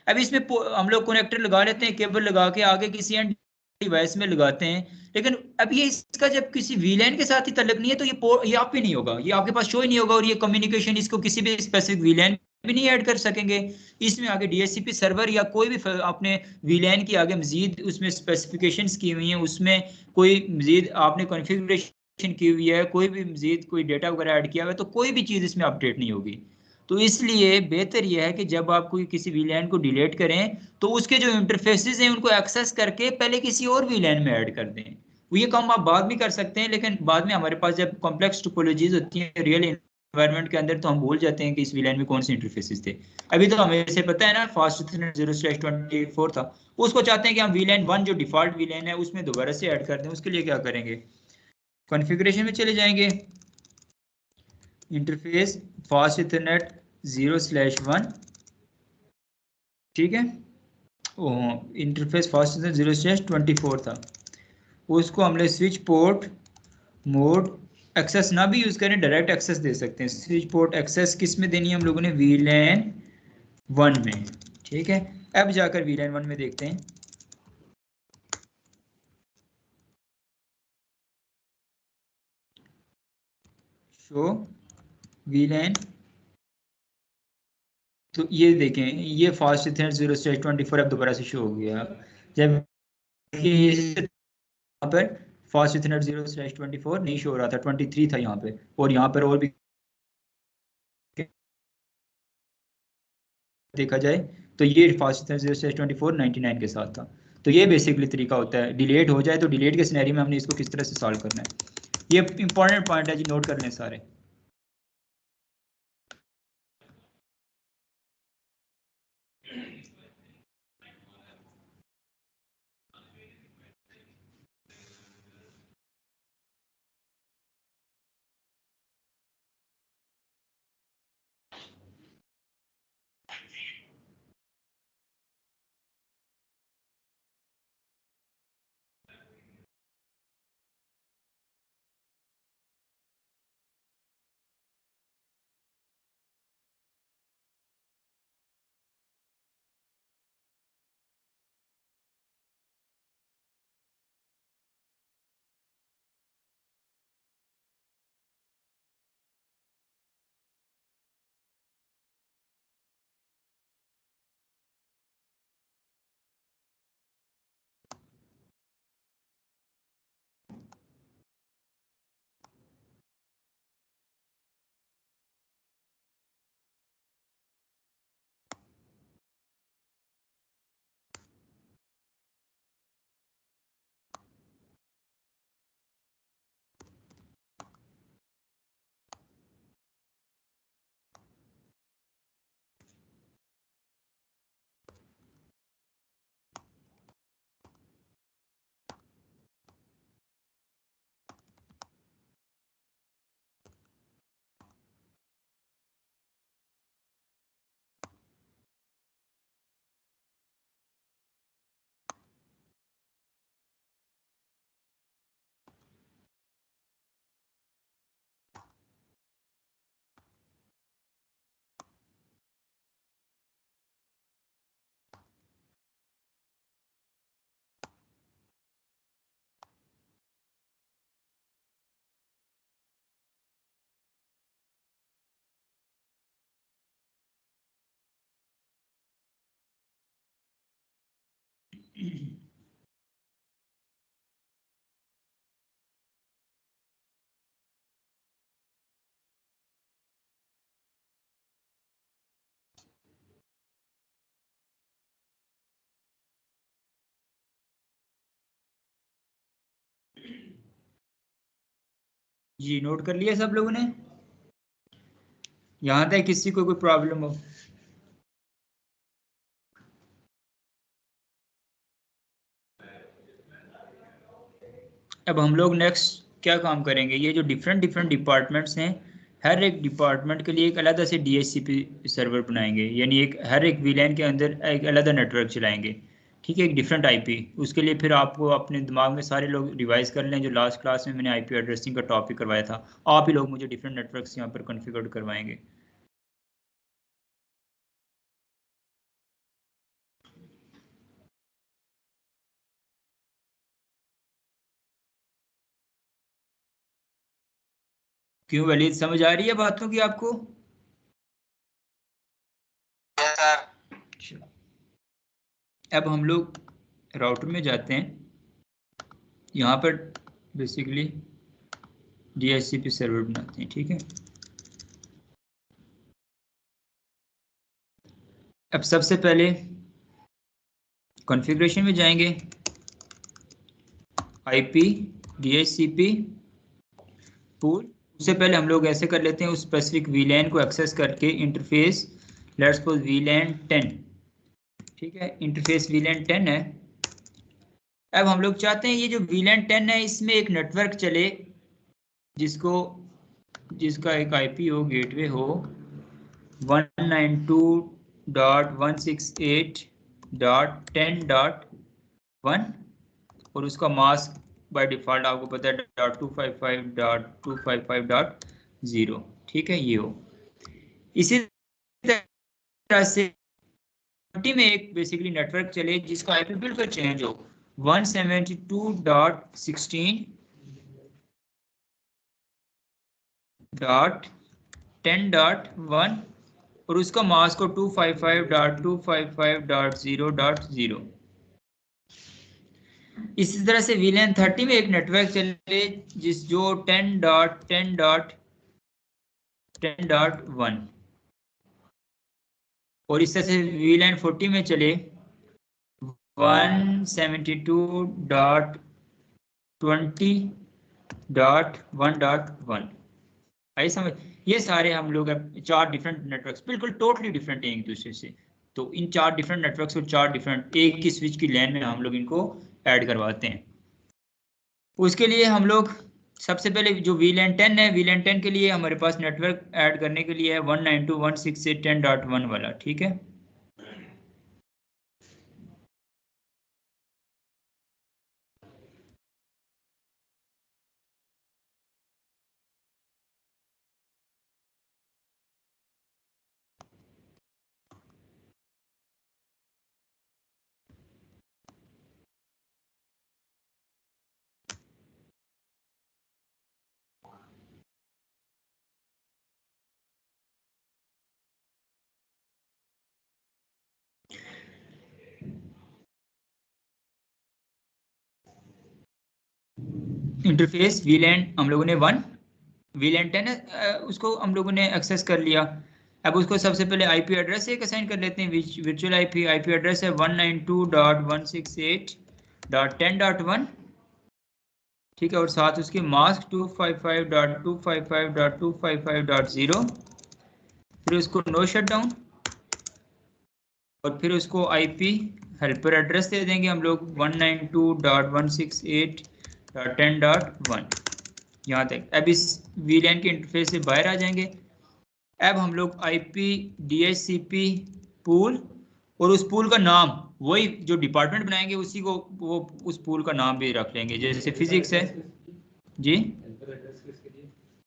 Speaker 1: अब इसमें हम लोग कनेक्टर लगा लेते हैं, केबल लगा के आगे किसी एंड डिवाइस में लगाते हैं, लेकिन अब ये इसका जब किसी वीलैन के साथ ही तल्लक नहीं है तो ये आप ही नहीं होगा, ये आपके पास शो ही नहीं होगा, और ये कम्युनिकेशन इसको किसी भी स्पेसिफिक वीलैन भी नहीं ऐड कर सकेंगे। इसमें आगे डीएचसीपी सर्वर या कोई भी आपने वीलैन की आगे मजीद उसमें स्पेसिफिकेशंस की हुई हैं, उसमें कोई मजीद आपने कॉन्फ़िगरेशन की हुई है, कोई भी मजीद कोई डेटा वगैरह ऐड किया हुआ है, तो कोई भी चीज़ इसमें अपडेट नहीं होगी। तो इसलिए बेहतर यह है कि जब आप कोई किसी वीलैन को डिलीट करें तो उसके जो इंटरफेसेस हैं उनको एक्सेस करके पहले किसी और वीलैन में ऐड कर दें। वो ये काम आप बाद में कर सकते हैं, लेकिन बाद में हमारे पास जब कॉम्प्लेक्स टोपोलॉजीज होती हैं रियल एनवायरनमेंट के अंदर, तो हम भूल जाते हैं कि इस वीलैन में कौन से इंटरफेसेस थे। अभी तो हमें से पता है ना फास्ट 0/24 था, उसको चाहते हैं कि हम वीलैन 1 जो डिफॉल्ट वीलैन है उसमें दोबारा से ऐड कर दें। उसके लिए क्या करेंगे, कॉन्फ़िगरेशन में चले जाएंगे, इंटरफेस फास्ट इथरनेट 0/1, ठीक है, इंटरफेस फास्ट 0/24 था, उसको हमने स्विच पोर्ट मोड एक्सेस ना भी यूज करें, डायरेक्ट एक्सेस दे सकते हैं। स्विच पोर्ट एक्सेस किस में देनी है हम लोगों ने, वीलैन 1 में, ठीक है। अब जाकर वीलैन 1 में देखते हैं, शो वीलैन, तो ये देखें ये फास्ट इथरनेट 0/24 अब दोबारा से शो हो गया, जबकि यहाँ पर फास्ट इथरनेट 0/24 नहीं शो हो रहा था, 23 था यहाँ पे, और यहाँ पर और भी देखा जाए तो ये फास्ट इथरनेट 0/24 99 के साथ था। तो ये बेसिकली तरीका होता है, डिलेट हो जाए तो डिलेट के सिनेरियो में हमने इसको किस तरह से सॉल्व करना है। ये इंपॉर्टेंट पॉइंट है जी, नोट कर लें सारे। जी नोट कर लिया सब लोगों ने, यहाँ तक किसी को कोई प्रॉब्लम हो। अब हम लोग नेक्स्ट क्या काम करेंगे, ये जो डिफरेंट डिफरेंट डिपार्टमेंट्स हैं, हर एक डिपार्टमेंट के लिए एक अलग से DHCP सर्वर बनाएंगे, यानी एक हर एक VLAN के अंदर एक अलग नेटवर्क चलाएंगे, ठीक है, एक डिफरेंट IP। उसके लिए फिर आपको अपने दिमाग में सारे लोग रिवाइज कर लें, जो लास्ट क्लास में मैंने IP एड्रेसिंग का टॉपिक करवाया था, आप ही लोग मुझे डिफरेंट नेटवर्क्स यहाँ पर कॉन्फ़िगर करवाएंगे। क्यों वलीद, समझ आ रही है बातों की आपको? अब हम लोग राउटर में जाते हैं, यहाँ पर बेसिकली DHCP सर्वर बनाते हैं, ठीक है। अब सबसे पहले कॉन्फ़िगरेशन में जाएंगे, IP DHCP पूल। उससे पहले हम लोग ऐसे कर लेते हैं, उस स्पेसिफिक VLAN को एक्सेस करके इंटरफेस, लेट्स सपोज VLAN 10, ठीक है, इंटरफेस VLAN 10 है। अब हम लोग चाहते हैं ये जो VLAN 10 है इसमें एक नेटवर्क चले जिसका एक IP हो, गेटवे हो 192.168.10.1 और उसका मास्क बाय डिफॉल्ट आपको पता है .255.255.0, ठीक है, ये हो। इसी तरह से में एक बेसिकली नेटवर्क चले जिसका IP बिल्कुल चेंज हो 172.16.10.1 और उसका मास्क को 255.255.0.0। इसी तरह से VLAN 30 में एक नेटवर्क चले जो 10.10.10.1 और इस तरह से VLAN 40 में चले 172.20.1.1। आई समझ? ये सारे हम लोग चार डिफरेंट नेटवर्क्स बिल्कुल टोटली डिफरेंट हैं एक दूसरे से, तो इन चार डिफरेंट नेटवर्क्स को चार डिफरेंट एक ही स्विच की लैन में हम लोग इनको ऐड करवाते हैं। उसके लिए हम लोग सबसे पहले जो VLAN 10 है, VLAN 10 के लिए हमारे पास नेटवर्क ऐड करने के लिए है 192.168.10.1 वाला, ठीक है। इंटरफेस VLAN हम लोगों ने VLAN 10 उसको हम लोगों ने एक्सेस कर लिया। अब उसको सबसे पहले IP एड्रेस एक असाइन कर लेते हैं, वर्चुअल IP एड्रेस है 192.168.10.1, ठीक है, और साथ उसके मास्क 255.255.255.0, फिर उसको नो शट डाउन और फिर उसको IP हेल्पर एड्रेस दे देंगे हम लोग 192.168.10.1 यहाँ तक। अब इस VLAN के इंटरफेस से बाहर आ जाएंगे। अब हम लोग IP DHCP पूल और उस पूल का नाम वही जो डिपार्टमेंट बनाएंगे उसी को वो उस पूल का नाम भी रख लेंगे, जैसे फिजिक्स है जी।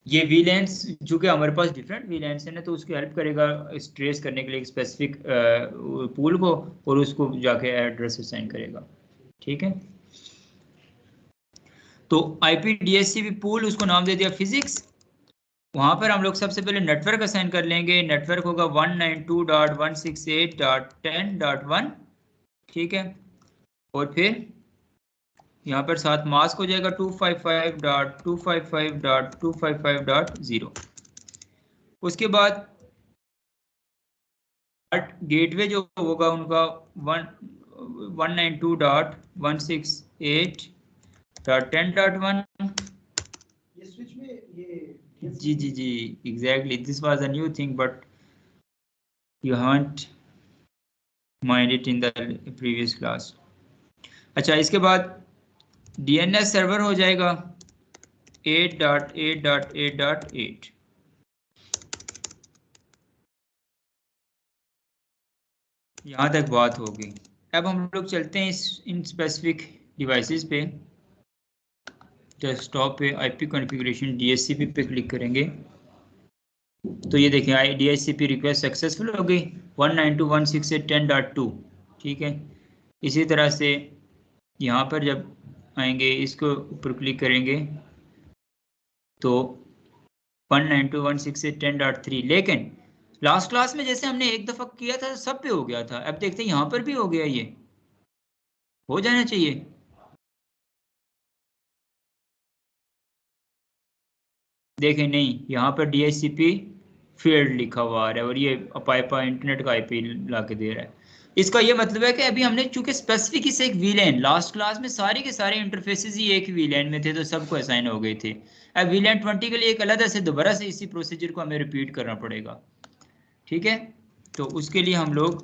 Speaker 1: ये VLANs जो कि हमारे पास डिफरेंट VLANs है ना, तो उसकी हेल्प करेगा ट्रेस करने के लिए एक स्पेसिफिक पूल को और उसको जाके एड्रेस असाइन करेगा, ठीक है। तो IP DHCP पूल उसको नाम दे दिया फिजिक्स। वहां पर हम लोग सबसे पहले नेटवर्क असाइन कर लेंगे, नेटवर्क होगा 192.168.10.1, ठीक है, और फिर यहाँ पर साथ मास्क हो जाएगा 255.255.255.0। उसके बाद गेटवे जो होगा उनका 192.168.10.1।
Speaker 3: ये स्विच में ये
Speaker 1: जी जी जी exactly, this was a new thing but you haven't mind it in the previous class. अच्छा, इसके बाद डीएनएस सर्वर हो जाएगा 8.8.8.8। यहाँ तक बात होगी। अब हम लोग चलते हैं इन स्पेसिफिक डिवाइसेस पे। डेस्कटॉप पे आईपी कॉन्फ़िगरेशन डीएचसीपी पे क्लिक करेंगे तो ये देखें आई डीएचसीपी रिक्वेस्ट सक्सेसफुल हो गई 192.168.10.2। ठीक है, इसी तरह से यहाँ पर जब आएंगे इसको ऊपर क्लिक करेंगे तो 192.168.10.3। लेकिन लास्ट क्लास में जैसे हमने एक दफा किया था सब पे हो गया था, अब देखते हैं यहाँ पर भी हो गया, ये हो जाना चाहिए। देखें नहीं, यहाँ पर DHCP फील्ड लिखा हुआ आ रहा है और ये पाइपा इंटरनेट का आईपी ला के दे रहा है। इसका ये मतलब है कि अभी हमने चूंकि स्पेसिफिक इसे एक वीलैन, लास्ट क्लास में सारे के सारे इंटरफेसेस ही एक वीलैन में थे तो सबको असाइन हो गए थे। अब वीलैन 20 के लिए एक अलग से दोबारा से इसी प्रोसीजर को हमें रिपीट करना पड़ेगा। ठीक है, तो उसके लिए हम लोग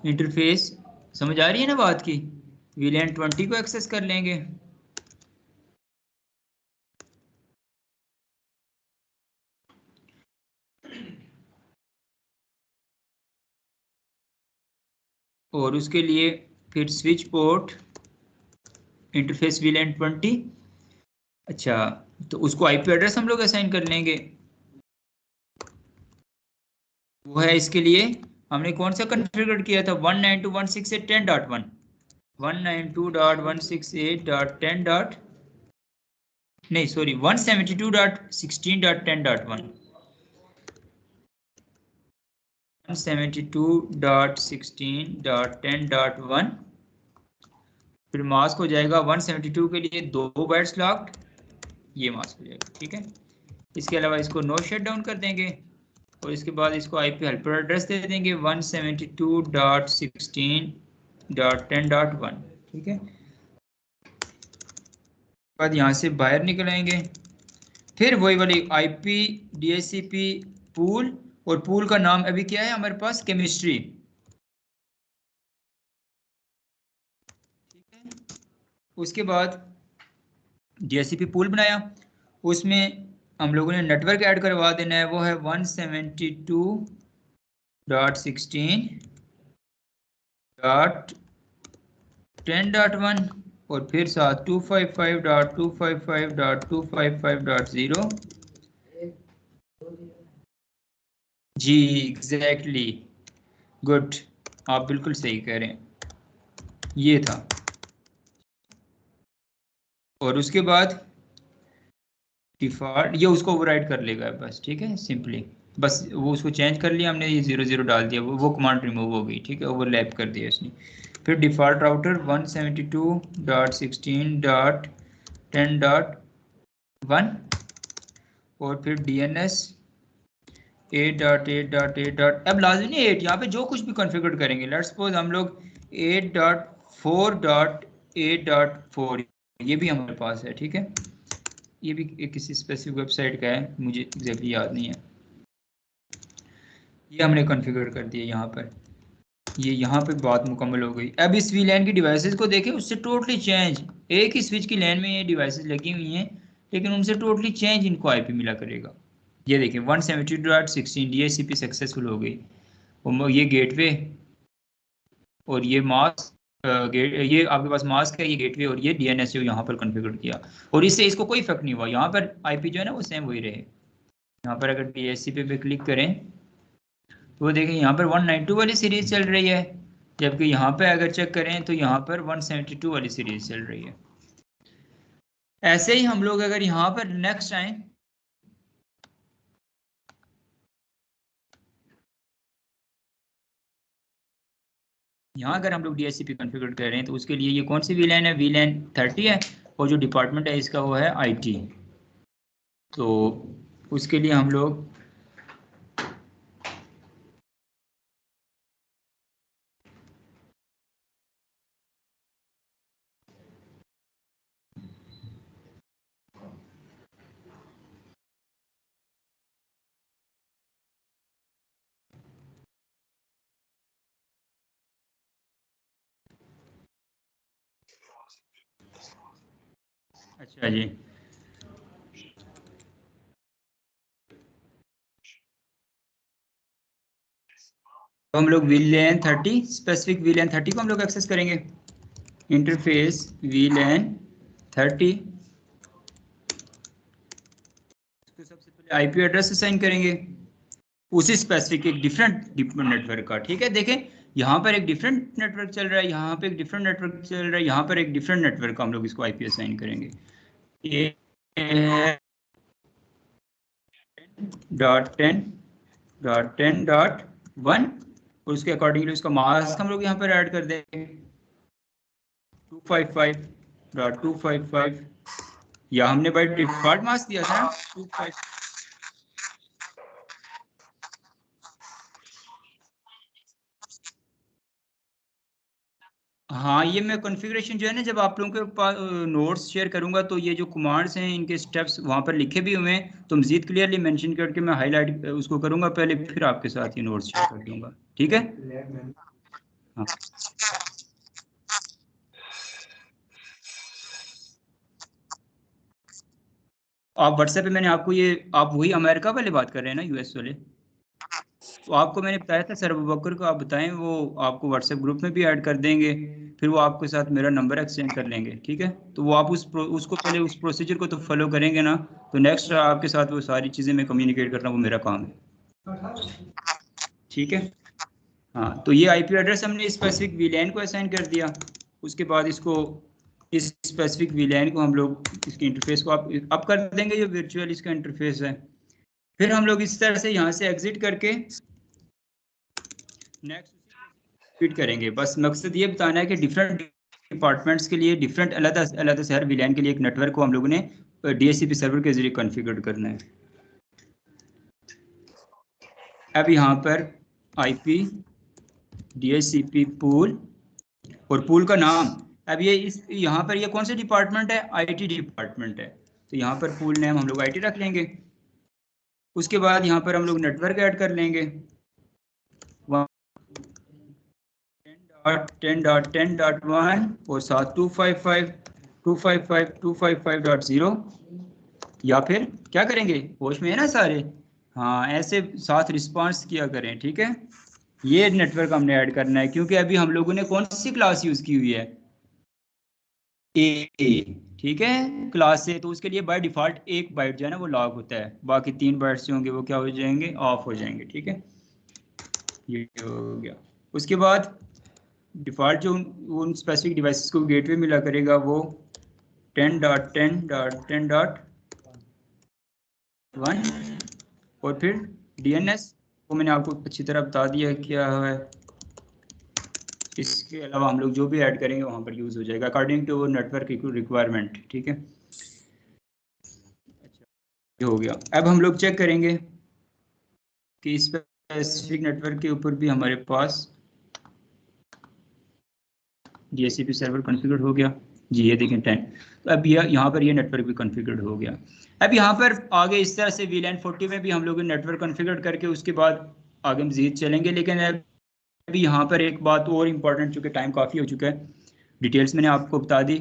Speaker 1: इंटरफेस, समझ आ रही है ना बात की, वीलैन 20 को एक्सेस कर लेंगे। और उसके लिए फिर स्विच पोर्ट इंटरफेस वीलैन 20। अच्छा, तो उसको आईपी एड्रेस हम लोग असाइन कर लेंगे। वो है इसके लिए हमने कौन सा कॉन्फ़िगर किया था 192.168.10.1 192.168.10. नहीं सॉरी 172.16.10.1 172.16.10.1। फिर मास्क हो जाएगा 172 के लिए 2 बाइट्स लॉक्ड, ये मास्क हो जाएगा। ठीक है, इसके अलावा इसको नो शट डाउन कर देंगे और इसके बाद इसको आईपी हेल्पर एड्रेस दे देंगे 172.16.10.1। ठीक है, बाद यहाँ से बाहर निकल आएंगे, फिर वही वाली आईपी डीएचसीपी पूल, और पूल का नाम अभी क्या है हमारे पास, केमिस्ट्री। ठीक है, उसके बाद डीएचसीपी पूल बनाया, उसमें हम लोगों ने नेटवर्क ऐड करवा देना है, वो है 172.16.10.1 और फिर साथ 255.255.255.0। जी एग्जैक्टली, गुड, आप बिल्कुल सही कह रहे हैं, ये था। और उसके बाद डिफॉल्ट ये उसको ओवरराइड कर लेगा बस। ठीक है, सिंपली बस वो उसको चेंज कर लिया हमने, ये 0 0 डाल दिया, वो कमांड रिमूव हो गई। ठीक है, ओवरलैप कर दिया इसने। फिर डिफॉल्ट राउटर 172.16.10.1 और फिर DNS 8.8.8. अब लाजमी नहीं 8, यहाँ पे जो कुछ भी कॉन्फ़िगर करेंगे, लेट्स सपोज हम लोग 8.4.8.4 ये भी हमारे पास है। ठीक है, ये भी एक किसी स्पेसिफिक वेबसाइट का है, मुझे एग्जैक्टली याद नहीं है। ये हमने कॉन्फ़िगर कर दिया यहाँ पर, ये यहाँ पे बात मुकम्मल हो गई। अब इस वीलैन की डिवाइसेस को देखें, उससे टोटली चेंज, एक ही स्विच की लैन में ये डिवाइसेस लगी हुई हैं लेकिन उनसे टोटली चेंज इनको आईपी मिला करेगा। ये देखें 172.16 डीएचसीपी सक्सेसफुल हो गई, और ये गेटवे और ये मास्क, ये आपके पास मास्क है, ये गेटवे और ये डीएनएस यहाँ पर कॉन्फ़िगर किया, और इससे इसको कोई इफेक्ट नहीं हुआ। यहाँ पर आईपी जो है ना वो सेम वही रहे। यहाँ पर अगर डीएचसीपी पे क्लिक करें तो वो देखें यहाँ पर 192 वाली सीरीज चल रही है, जबकि यहाँ पे अगर चेक करें तो यहाँ पर 172 वाली सीरीज चल रही है। ऐसे ही हम लोग अगर यहाँ पर नेक्स्ट आए, यहाँ अगर हम लोग डीएचसीपी कॉन्फ़िगर कर रहे हैं तो उसके लिए ये कौन सी वीलैन है, वीलैन 30 है, और जो डिपार्टमेंट है इसका वो है आईटी। तो उसके लिए हम लोग अच्छा जी, तो हम लोग VLAN 30 स्पेसिफिक VLAN 30 को हम लोग एक्सेस करेंगे। इंटरफेस VLAN 30, तो सबसे पहले आईपी एड्रेस असाइन करेंगे उसी स्पेसिफिक एक डिफरेंट नेटवर्क का। ठीक है, देखें यहाँ पर एक डिफरेंट नेटवर्क चल रहा है, यहाँ पे एक डिफरेंट नेटवर्क चल रहा है, यहाँ पर एक डिफरेंट नेटवर्क का हम लोग इसको आईपी असाइन करेंगे। ये .10.10.1 और उसके अकॉर्डिंगली उसका मास्क हम लोग यहाँ पर ऐड कर देंगे 255.255, या हमने बाय डिफॉल्ट मास्क दिया था 25। हाँ, ये मैं कॉन्फ़िगरेशन जो है ना, जब आप लोगों के पास नोट्स शेयर करूंगा तो ये जो कमांड्स हैं इनके स्टेप्स वहाँ पर लिखे भी हुए हैं, तो मजीद क्लियरली मेंशन करके मैं हाईलाइट उसको करूंगा पहले, फिर आपके साथ ये नोट्स शेयर कर दूंगा। ठीक है, हाँ। आप व्हाट्सएप पे मैंने आपको ये, आप वही अमेरिका वाले बात कर रहे हैं ना, यूएस वाले? तो आपको मैंने बताया था सर अबू बकर को आप बताएं, वो आपको व्हाट्सएप ग्रुप में भी ऐड कर देंगे, फिर वो आपके साथ मेरा नंबर एक्सचेंज कर लेंगे। ठीक है, तो वो आप उसको पहले उस प्रोसीजर को तो फॉलो करेंगे ना, तो नेक्स्ट आपके साथ वो सारी चीज़ें मैं कम्युनिकेट करना वो मेरा काम है। ठीक है, हाँ, तो ये आईपी एड्रेस हमने स्पेसिफिक वीलैन को असाइन कर दिया। उसके बाद इसको, इस स्पेसिफिक वीलैन को हम लोग इसके इंटरफेस को आप कर देंगे, जो वर्चुअल इसका इंटरफेस है। फिर हम लोग इस तरह से यहाँ से एग्जिट करके नेक्स्ट फिट करेंगे। बस मकसद ये बताना है कि डिफरेंट डिपार्टमेंट्स के लिए डिफरेंट अलग से हर विलैन के लिए एक नेटवर्क को हम लोगों ने DHCP सर्वर के जरिए कॉन्फ़िगर करना है। अब यहाँ पर IP DHCP पूल और पूल का नाम, अब ये इस यहाँ पर ये कौन सा डिपार्टमेंट है? IT डिपार्टमेंट है, तो यहाँ पर पूल नेम हम लोग IT रख लेंगे। उसके बाद यहाँ पर हम लोग नेटवर्क ऐड कर लेंगे 10.10.1 और साथ 255.255.0, या फिर क्या करेंगे, होश में है ना सारे? हाँ, ऐसे साथ रिस्पांस किया करें। ठीक है, ये नेटवर्क हमने ऐड करना है, क्योंकि अभी हम लोगों ने कौन सी क्लास यूज की हुई है? ए। ठीक है, क्लास से, तो उसके लिए बाय डिफॉल्ट 1 बाइट जो है ना वो लॉग होता है, बाकी 3 बाइट्स जो होंगे वो क्या हो जाएंगे, ऑफ हो जाएंगे। ठीक है, ये हो गया। उसके बाद डिफ़ॉल्ट जो उन स्पेसिफिक डिवाइसेस को गेटवे मिला करेगा वो 10.10.10.1 और फिर DNS वो मैंने आपको अच्छी तरह बता दिया है क्या है। इसके अलावा हम लोग जो भी ऐड करेंगे वहाँ पर यूज़ हो जाएगा अकॉर्डिंग टू नेटवर्क रिक्वायरमेंट। ठीक है, अच्छा, ये हो गया। अब हम लोग चेक करेंगे कि स्पेसिफिक नेटवर्क के ऊपर भी हमारे पास DHCP सर्वर कॉन्फ़िगर हो गया जी, ये देखें 10। तो अब यहाँ पर ये नेटवर्क भी कॉन्फ़िगर हो गया। अब यहाँ पर आगे इस तरह से VLAN 40 में भी हम लोग नेटवर्क कॉन्फ़िगर करके उसके बाद आगे मजीद चलेंगे, लेकिन अभी यहाँ पर एक बात और इम्पॉर्टेंट, चूँकि टाइम काफ़ी हो चुका है, डिटेल्स मैंने आपको बता दी।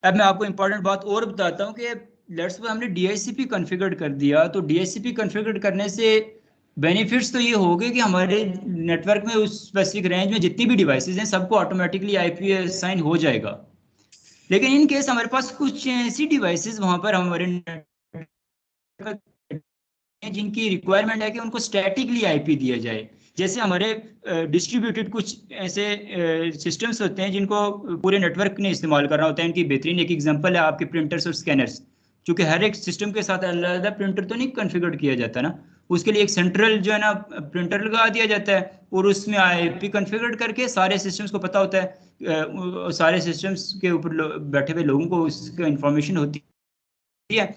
Speaker 1: अब मैं आपको इम्पॉर्टेंट बात और बताता हूँ कि लेट्स सपोज हमने DHCP कॉन्फ़िगर कर दिया, तो DHCP कॉन्फ़िगर करने से बेनिफिट्स तो ये हो गए कि हमारे नेटवर्क में उस स्पेसिफिक रेंज में जितनी भी डिवाइसेस हैं सबको ऑटोमेटिकली IP असाइन हो जाएगा। लेकिन इन केस हमारे पास कुछ ऐसी डिवाइसेस वहां पर हमारे जिनकी रिक्वायरमेंट है कि उनको स्टैटिकली IP दिया जाए, जैसे हमारे डिस्ट्रीब्यूटेड कुछ ऐसे सिस्टम्स होते हैं जिनको पूरे नेटवर्क ने इस्तेमाल करना होता है। इनकी बेहतरीन एक एग्जांपल है आपके प्रिंटर्स और स्कैनर्स। क्योंकि हर एक सिस्टम के साथ अलग प्रिंटर तो नहीं कॉन्फ़िगर किया जाता ना, उसके लिए एक सेंट्रल जो है ना प्रिंटर लगा दिया जाता है और उसमें IP कॉन्फ़िगर करके सारे सिस्टम्स को पता होता है, सारे सिस्टम्स के ऊपर बैठे हुए लोगों को उसका इंफॉर्मेशन होती है,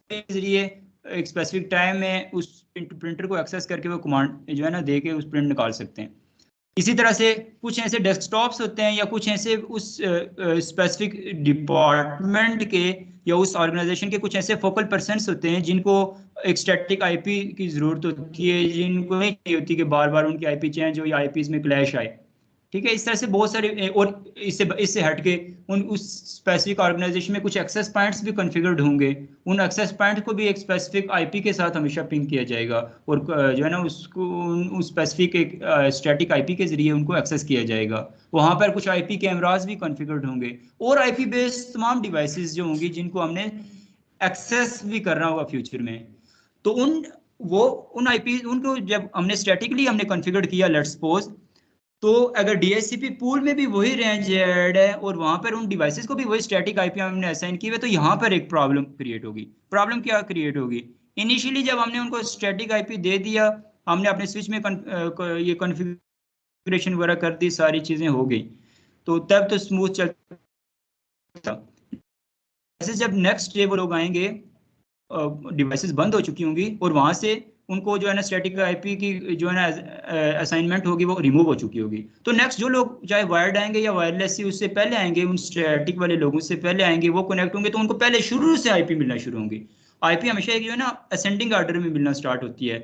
Speaker 1: जरिए एक स्पेसिफिक टाइम में उस प्रिंटर को एक्सेस करके वो कमांड जो है ना दे के उस प्रिंट निकाल सकते हैं। इसी तरह से कुछ ऐसे डेस्कटॉप्स होते हैं या कुछ ऐसे उस स्पेसिफिक डिपार्टमेंट के या उस ऑर्गेनाइजेशन के कुछ ऐसे फोकल पर्सन्स होते हैं जिनको एक स्टैटिक IP की ज़रूरत होती है, जिनको नहीं चाहिए होती कि बार बार उनकी IP चेंज हो या IPs में क्लैश आए। ठीक है। इस तरह से बहुत सारे, और इससे हट के उस स्पेसिफिक ऑर्गेनाइजेशन में कुछ एक्सेस पॉइंट्स भी कॉन्फ़िगर्ड होंगे। उन एक्सेस पॉइंट को भी एक स्पेसिफिक आईपी के साथ हमेशा पिंग किया जाएगा, और जो है ना उसको उस स्पेसिफिक एक स्टैटिक आईपी के जरिए उनको एक्सेस किया जाएगा। वहां पर कुछ आईपी कैमरास भी कॉन्फ़िगर्ड होंगे, और आईपी बेस्ड तमाम डिवाइसेस जो होंगी जिनको हमने एक्सेस भी करना होगा फ्यूचर में। तो उन आईपी उनको जब हमने स्टैटिकली हमने कॉन्फ़िगर किया, लेट्स सपोज, तो अगर डीएचसीपी पूल में भी वही रेंज ऐड है और वहां पर उन डिवाइसेस को भी वही स्टैटिक आईपी हमने असाइन किए हुए, तो यहाँ पर एक प्रॉब्लम क्रिएट होगी। प्रॉब्लम क्या क्रिएट होगी? इनिशियली जब हमने उनको स्टैटिक आईपी दे दिया, हमने अपने स्विच में ये कॉन्फ़िगरेशन वगैरह कर दी, सारी चीजें हो गई, तो तब तो स्मूथ चलता। ऐसे जब नेक्स्ट डे वो लोग आएंगे, डिवाइसेस बंद हो चुकी होंगी, और वहां से उनको जो है ना स्टैटिक आईपी की जो है ना असाइनमेंट होगी वो रिमूव हो चुकी होगी। तो नेक्स्ट जो लोग चाहे वायर्ड आएंगे या वायरलेस ही उससे पहले आएंगे, उन स्टैटिक वाले लोगों से पहले आएंगे, वो कनेक्ट होंगे, तो उनको पहले शुरू से आईपी मिलना शुरू होंगी। आईपी हमेशा एक जो है ना असेंडिंग ऑर्डर में मिलना स्टार्ट होती है,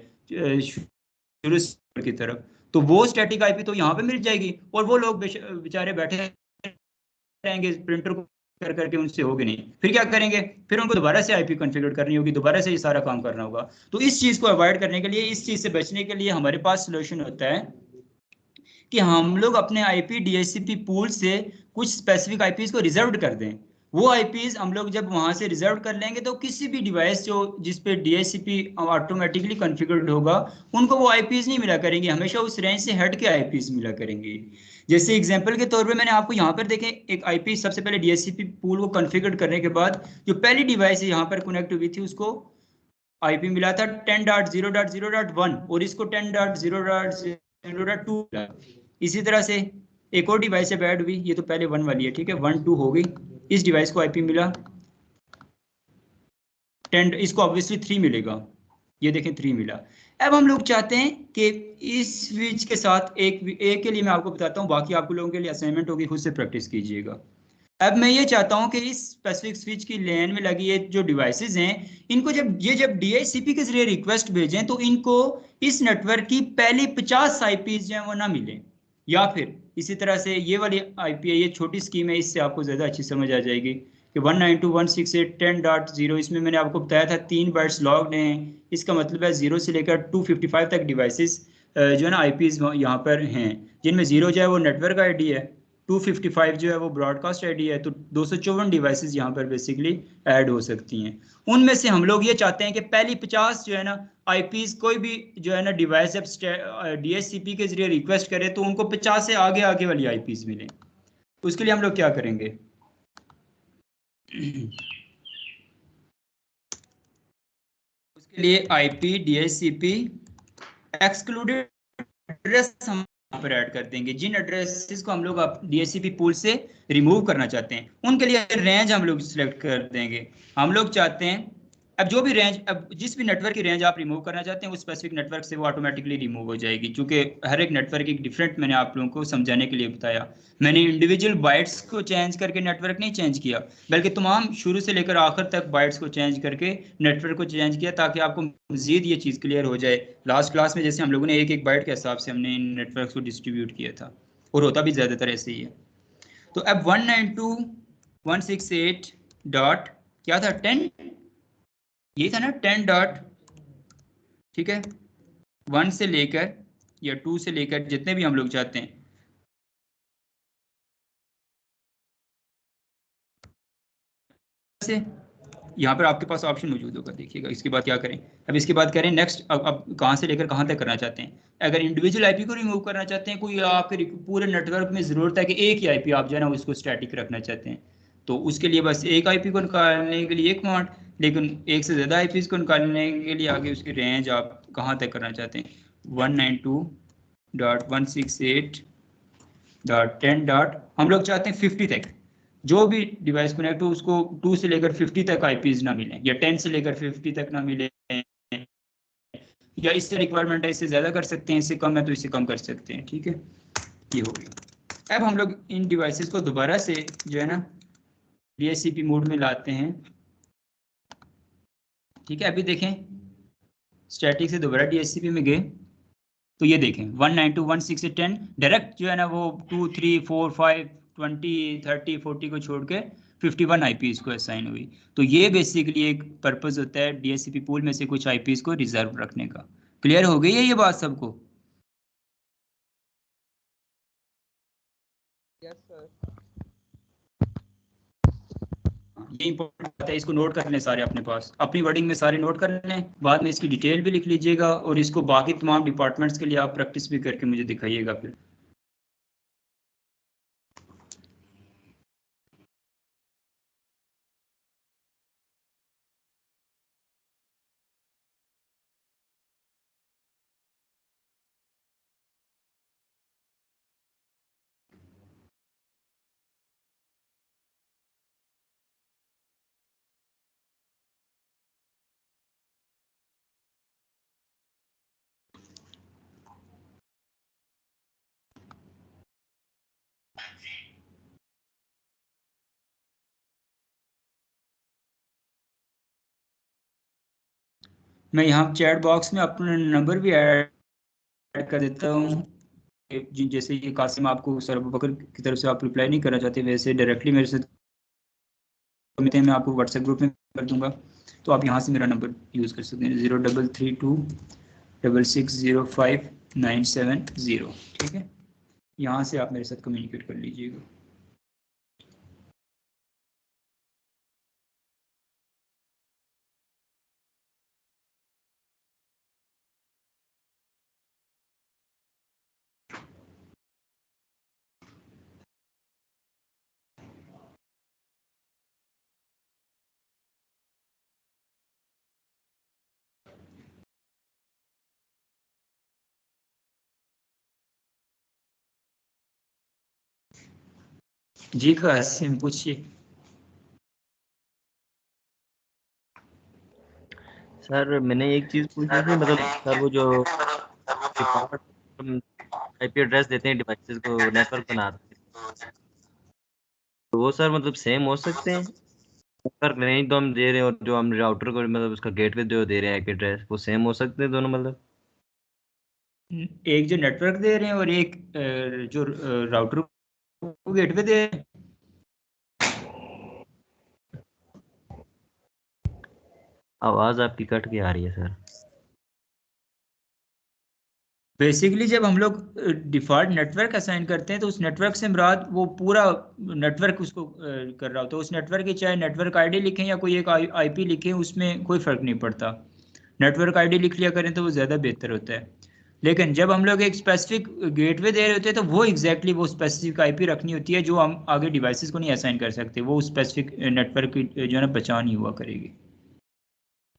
Speaker 1: शुरू से की तरफ। तो वो स्टैटिक आईपी तो यहाँ पे मिल जाएगी, और वो लोग बेचारे बैठे रहेंगे प्रिंटर को कर करके, उनसे होगी नहीं। फिर क्या करेंगे? फिर उनको दोबारा से आईपी कॉन्फ़िगर करनी होगी, दोबारा से ये सारा काम करना होगा। तो इस चीज को अवॉइड करने के लिए, इस चीज से बचने के लिए हमारे पास सोल्यूशन होता है कि हम लोग अपने आईपी डीएचसीपी पूल से कुछ स्पेसिफिक आईपीज को रिजर्व कर दें। वो आईपीज हम लोग जब वहां से रिजर्व कर लेंगे, तो किसी भी डिवाइस जो जिस पे डीएचसीपी ऑटोमेटिकली कॉन्फ़िगर्ड होगा, उनको वो आईपीज नहीं मिला करेंगे, हमेशा उस रेंज से हट के आईपीज मिला करेंगे। जैसे एग्जांपल के तौर पे मैंने आपको यहाँ पर देखें, एक आईपी सबसे पहले डीएचसीपी पूल को कॉन्फ़िगर करने के बाद जो पहली डिवाइस यहाँ पर कनेक्ट हुई थी, उसको आईपी मिला था 10.0.0.1, और इसको 10.0.0.2 मिला। इसी तरह से एक और डिवाइस है ऐड हुई, ये तो पहले 1 वाली है, ठीक है, 1 2 हो गई। इस डिवाइस को आईपी मिला 10, इसको ऑब्वियसली 3 मिलेगा, ये देखें 3 मिला। अब हम लोग चाहते हैं कि इस स्विच के साथ एक के लिए मैं आपको बताता हूँ, बाकी आप लोगों के लिए असाइनमेंट होगी, खुद से प्रैक्टिस कीजिएगा। अब मैं ये चाहता हूं कि इस स्पेसिफिक स्विच की लेन में लगी ये जो डिवाइसेस हैं, इनको जब डीएचसीपी के जरिए रिक्वेस्ट भेजें, तो इनको इस नेटवर्क की पहली 50 आईपीज जो है वो ना मिले। या फिर इसी तरह से ये वाली आईपी है, ये छोटी स्कीम है, इससे आपको ज्यादा अच्छी समझ आ जाएगी कि 192.168.10.0, इसमें मैंने आपको बताया था 3 बाइट्स लॉग्ड हैं। इसका मतलब है 0 से लेकर 255 तक डिवाइसेस जो है ना आईपीज यहाँ पर हैं, जिनमें 0 जो है वो नेटवर्क आईडी है, 255 जो है वो ब्रॉडकास्ट आईडी है। तो 254 डिवाइसेस यहाँ पर बेसिकली ऐड हो सकती हैं। उनमें से हम लोग ये चाहते हैं कि पहली 50 जो है ना आईपीज, कोई भी जो है ना डिवाइस जब डीएचसीपी के जरिए रिक्वेस्ट करे, तो उनको 50 से आगे आगे वाली आईपीज मिले। उसके लिए हम लोग क्या करेंगे? उसके लिए आईपी डीएचसीपी एक्सक्लूडेड एड्रेस हम यहाँ पर ऐड कर देंगे। जिन एड्रेसेस को हम लोग डीएचसीपी पूल से रिमूव करना चाहते हैं, उनके लिए रेंज हम लोग सिलेक्ट कर देंगे। हम लोग चाहते हैं अब जो भी रेंज, अब जिस भी नेटवर्क की रेंज आप रिमूव करना चाहते हैं, उस स्पेसिफिक नेटवर्क से वो ऑटोमेटिकली रिमूव हो जाएगी, क्योंकि हर एक नेटवर्क एक डिफरेंट, मैंने आप लोगों को समझाने के लिए बताया। मैंने इंडिविजुअल बाइट्स को चेंज करके नेटवर्क नहीं चेंज किया, बल्कि तमाम शुरू से लेकर आखिर तक बाइट्स को चेंज करके नेटवर्क को चेंज किया, ताकि आपको मजीद ये चीज़ क्लियर हो जाए। लास्ट क्लास में जैसे हम लोगों ने एक एक बाइट के हिसाब से हमने इन नेटवर्क को डिस्ट्रीब्यूट किया था, और होता भी ज़्यादातर ऐसे ही है। तो अब 192.168 डॉट क्या था, 10, ये था ना 10 डॉट, ठीक है, 1 से लेकर या 2 से लेकर जितने भी हम लोग चाहते हैं, से यहाँ पर आपके पास ऑप्शन मौजूद होगा, देखिएगा। इसके बाद क्या करें? अब इसके बाद करें नेक्स्ट। अब कहाँ से लेकर कहाँ तक करना चाहते हैं? अगर इंडिविजुअल आईपी को रिमूव करना चाहते हैं, कोई आपके पूरे नेटवर्क में जरूरत है कि एक ही आईपी आप जो है ना उसको स्टैटिक रखना चाहते हैं, तो उसके लिए बस एक आईपी को निकालने के लिए एक कमांड, लेकिन एक से ज़्यादा आईपीज को निकालने के लिए आगे उसकी रेंज आप कहाँ तक करना चाहते हैं, 192.168.10. हम लोग चाहते हैं 50 तक। जो भी डिवाइस कनेक्ट हो उसको 2 से लेकर 50 तक आईपीज ना मिले, या 10 से लेकर 50 तक ना मिले, या इससे रिक्वायरमेंट है इससे ज़्यादा कर सकते हैं, इससे कम है तो इससे कम कर सकते हैं, ठीक है। ये हो गया। अब हम लोग इन डिवाइसेस को दोबारा से जो है ना डीएचसीपी मोड में लाते हैं, ठीक है। अभी देखें, स्टैटिक से दोबारा डीएचसीपी में गए, तो ये देखें 192.168.10 डायरेक्ट जो है ना वो 2 3 4 5 20 30 40 को छोड़ के 51 आईपीएस को असाइन हुई। तो ये बेसिकली एक पर्पस होता है डीएचसीपी पूल में से कुछ आईपीएस को रिजर्व रखने का। क्लियर हो गई है ये बात सबको?
Speaker 2: Yes sir.
Speaker 1: ये इंपॉर्टेंट बात है, इसको नोट कर लें सारे अपने पास, अपनी वर्डिंग में सारे नोट कर लें, बाद में इसकी डिटेल भी लिख लीजिएगा और इसको बाकी तमाम डिपार्टमेंट्स के लिए आप प्रैक्टिस भी करके मुझे दिखाइएगा फिर। मैं यहाँ चैट बॉक्स में अपना नंबर भी ऐड कर देता हूँ। जैसे ये कासिम आपको सर अबू बकर की तरफ से आप रिप्लाई नहीं करना चाहते, वैसे डायरेक्टली मेरे से मैं आपको व्हाट्सएप ग्रुप में कर दूंगा, तो आप यहाँ से मेरा नंबर यूज़ कर सकते हैं 0332660590। ठीक है, यहाँ से आप मेरे साथ कम्युनिकेट कर लीजिएगा। जी कासिम पूछिए।
Speaker 4: सर मैंने एक चीज़ पूछनी थी, मतलब सर वो जो डिफॉल्ट आईपी एड्रेस देते हैं डिवाइसेस को नेटवर्क बनाते हैं, तो वो सर मतलब सेम हो सकते हैं? नेटवर्क रेंज तो हम दे रहे हैं और जो हम राउटर को मतलब उसका गेटवे जो दे रहे हैं आईपी एड्रेस, वो सेम हो सकते हैं दोनों मतलब?
Speaker 1: एक जो नेटवर्क दे रहे हैं और एक जो राउटर को गेटवे दे रहे हैं।
Speaker 4: आवाज़ आपकी कट के आ रही है सर।
Speaker 1: बेसिकली जब हम लोग डिफॉल्ट नेटवर्क असाइन करते हैं तो उस नेटवर्क से मुराद वो पूरा नेटवर्क उसको कर रहा होता है। उस नेटवर्क की चाहे नेटवर्क आईडी लिखें या कोई एक आईपी लिखें, उसमें कोई फ़र्क नहीं पड़ता। नेटवर्क आईडी लिख लिया करें तो वो ज़्यादा बेहतर होता है। लेकिन जब हम लोग एक स्पेसिफिक गेटवे दे रहे होते हैं तो वो एग्जैक्टली वो स्पेसिफिक आईपी रखनी होती है जो हम आगे डिवाइसेस को नहीं असाइन कर सकते। वो स्पेसिफिक नेटवर्क की जो है ना पहचान ही हुआ करेगी।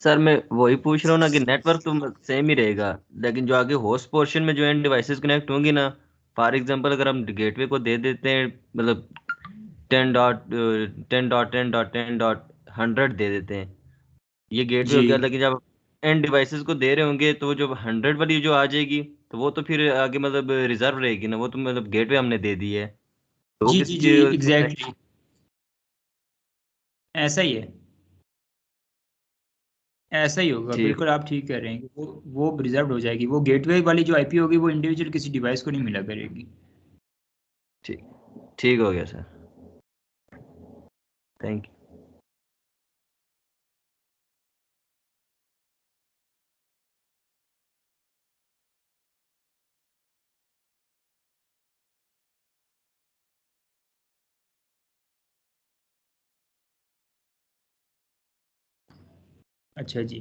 Speaker 4: सर मैं वही पूछ रहा हूँ ना कि नेटवर्क तो सेम ही रहेगा, लेकिन जो आगे होस्ट पोर्शन में जो एंड डिवाइसेस कनेक्ट होंगी ना, फॉर एग्जांपल अगर हम गेटवे को दे देते हैं मतलब 10.10.10.10.100 दे देते हैं, ये गेटवे
Speaker 1: जी
Speaker 4: हो गया, लेकिन जब एंड डिवाइसेस को दे रहे होंगे तो जो 100 वाली जो आ जाएगी, तो वो तो फिर आगे मतलब रिजर्व रहेगी ना, वो तो मतलब गेटवे हमने दे दी है, तो वो
Speaker 1: जी
Speaker 4: किसी
Speaker 1: जी जी
Speaker 4: चीज
Speaker 1: एग्जैक्टली ऐसा ही है। ऐसा ही होगा,
Speaker 4: ठीक
Speaker 1: बिल्कुल आप ठीक कह रहे हैं कि वो रिजर्व हो जाएगी। वो गेटवे वाली जो आईपी होगी वो इंडिविजुअल किसी डिवाइस को नहीं मिला करेगी।
Speaker 4: ठीक ठीक हो गया सर, थैंक यू।
Speaker 1: अच्छा जी,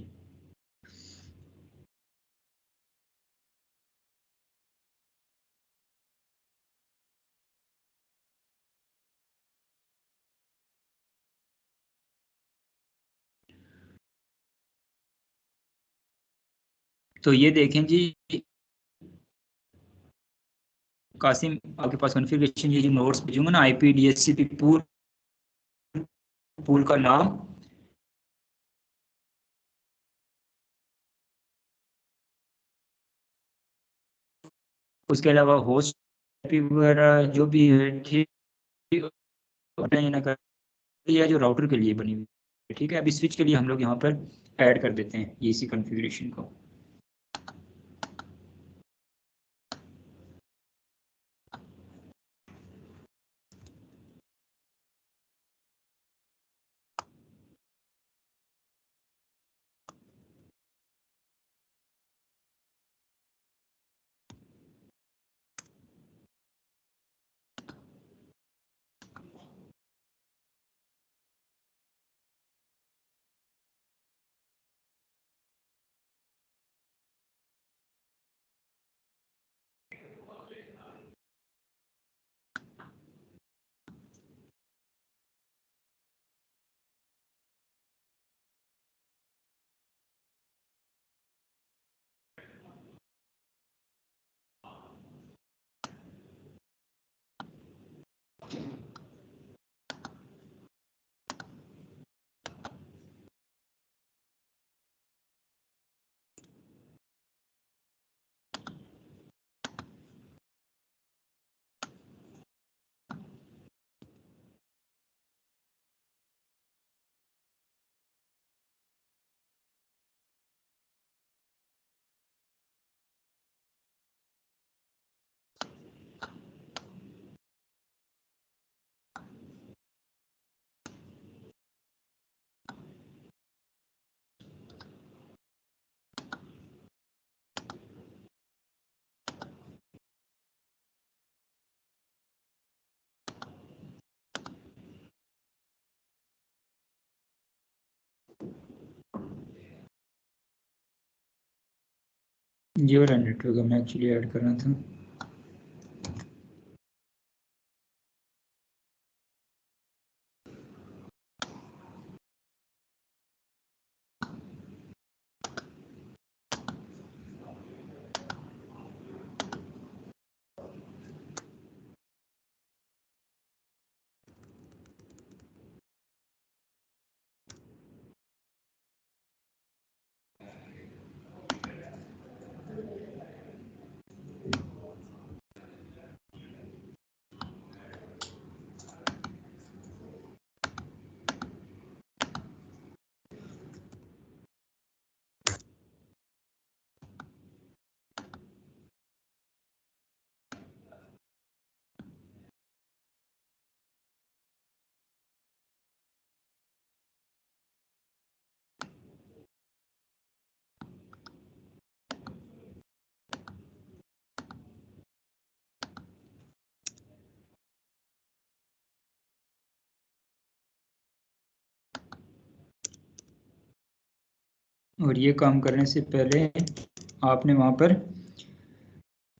Speaker 1: तो ये देखें जी कासिम, आपके पास कॉन्फ़िगरेशन ये जो नोट्स भेजूंगा ना आईपी डीएचसीपी पूल पूल का नाम, उसके अलावा होस्ट आईपी वगैरह जो भी है, ठीक ना कर, या जो राउटर के लिए बनी हुई है। ठीक है, अभी स्विच के लिए हम लोग यहाँ पर ऐड कर देते हैं ये इसी कॉन्फ़िगरेशन को। ये वाला नेटवर्क हमें एक्चुअली ऐड करना था। और ये काम करने से पहले आपने वहाँ पर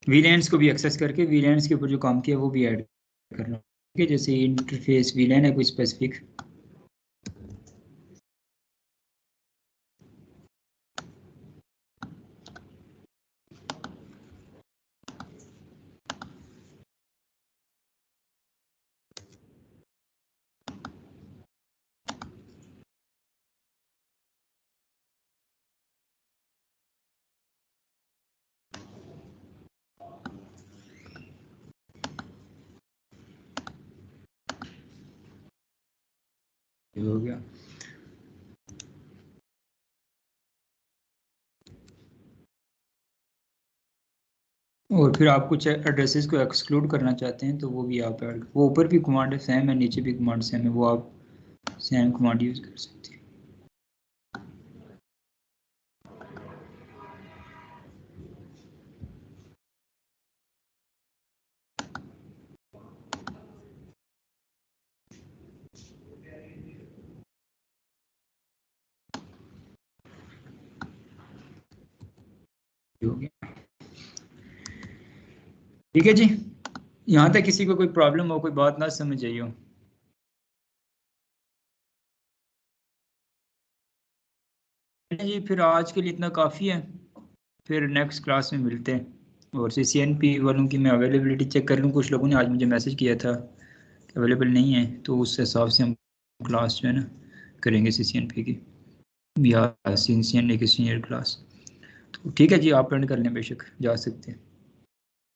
Speaker 1: वीलैंस को भी एक्सेस करके वीलैंस के ऊपर जो काम किया वो भी ऐड करना, ठीक है। जैसे इंटरफेस वीलैन है कोई स्पेसिफिक, हो गया। और फिर आप कुछ एड्रेसेस को एक्सक्लूड करना चाहते हैं तो वो भी आप ऐड, वो ऊपर भी कमांड है सेम है, नीचे भी कमांड सेम है, वो आप सेम कमांड यूज कर सकते हैं। हो गया, ठीक है जी। यहाँ तक किसी को कोई प्रॉब्लम हो, कोई बात ना समझ आई हो? जी फिर आज के लिए इतना काफ़ी है, फिर नेक्स्ट क्लास में मिलते हैं। और CCNP वालों की मैं अवेलेबिलिटी चेक कर लूँ, कुछ लोगों ने आज मुझे मैसेज किया था अवेलेबल नहीं है, तो उस हिसाब से हम क्लास जो है ना करेंगे CCNP की, या CCNA की सीनियर क्लास। तो ठीक है जी, आप अटेंड कर लें, बेशक जा सकते हैं।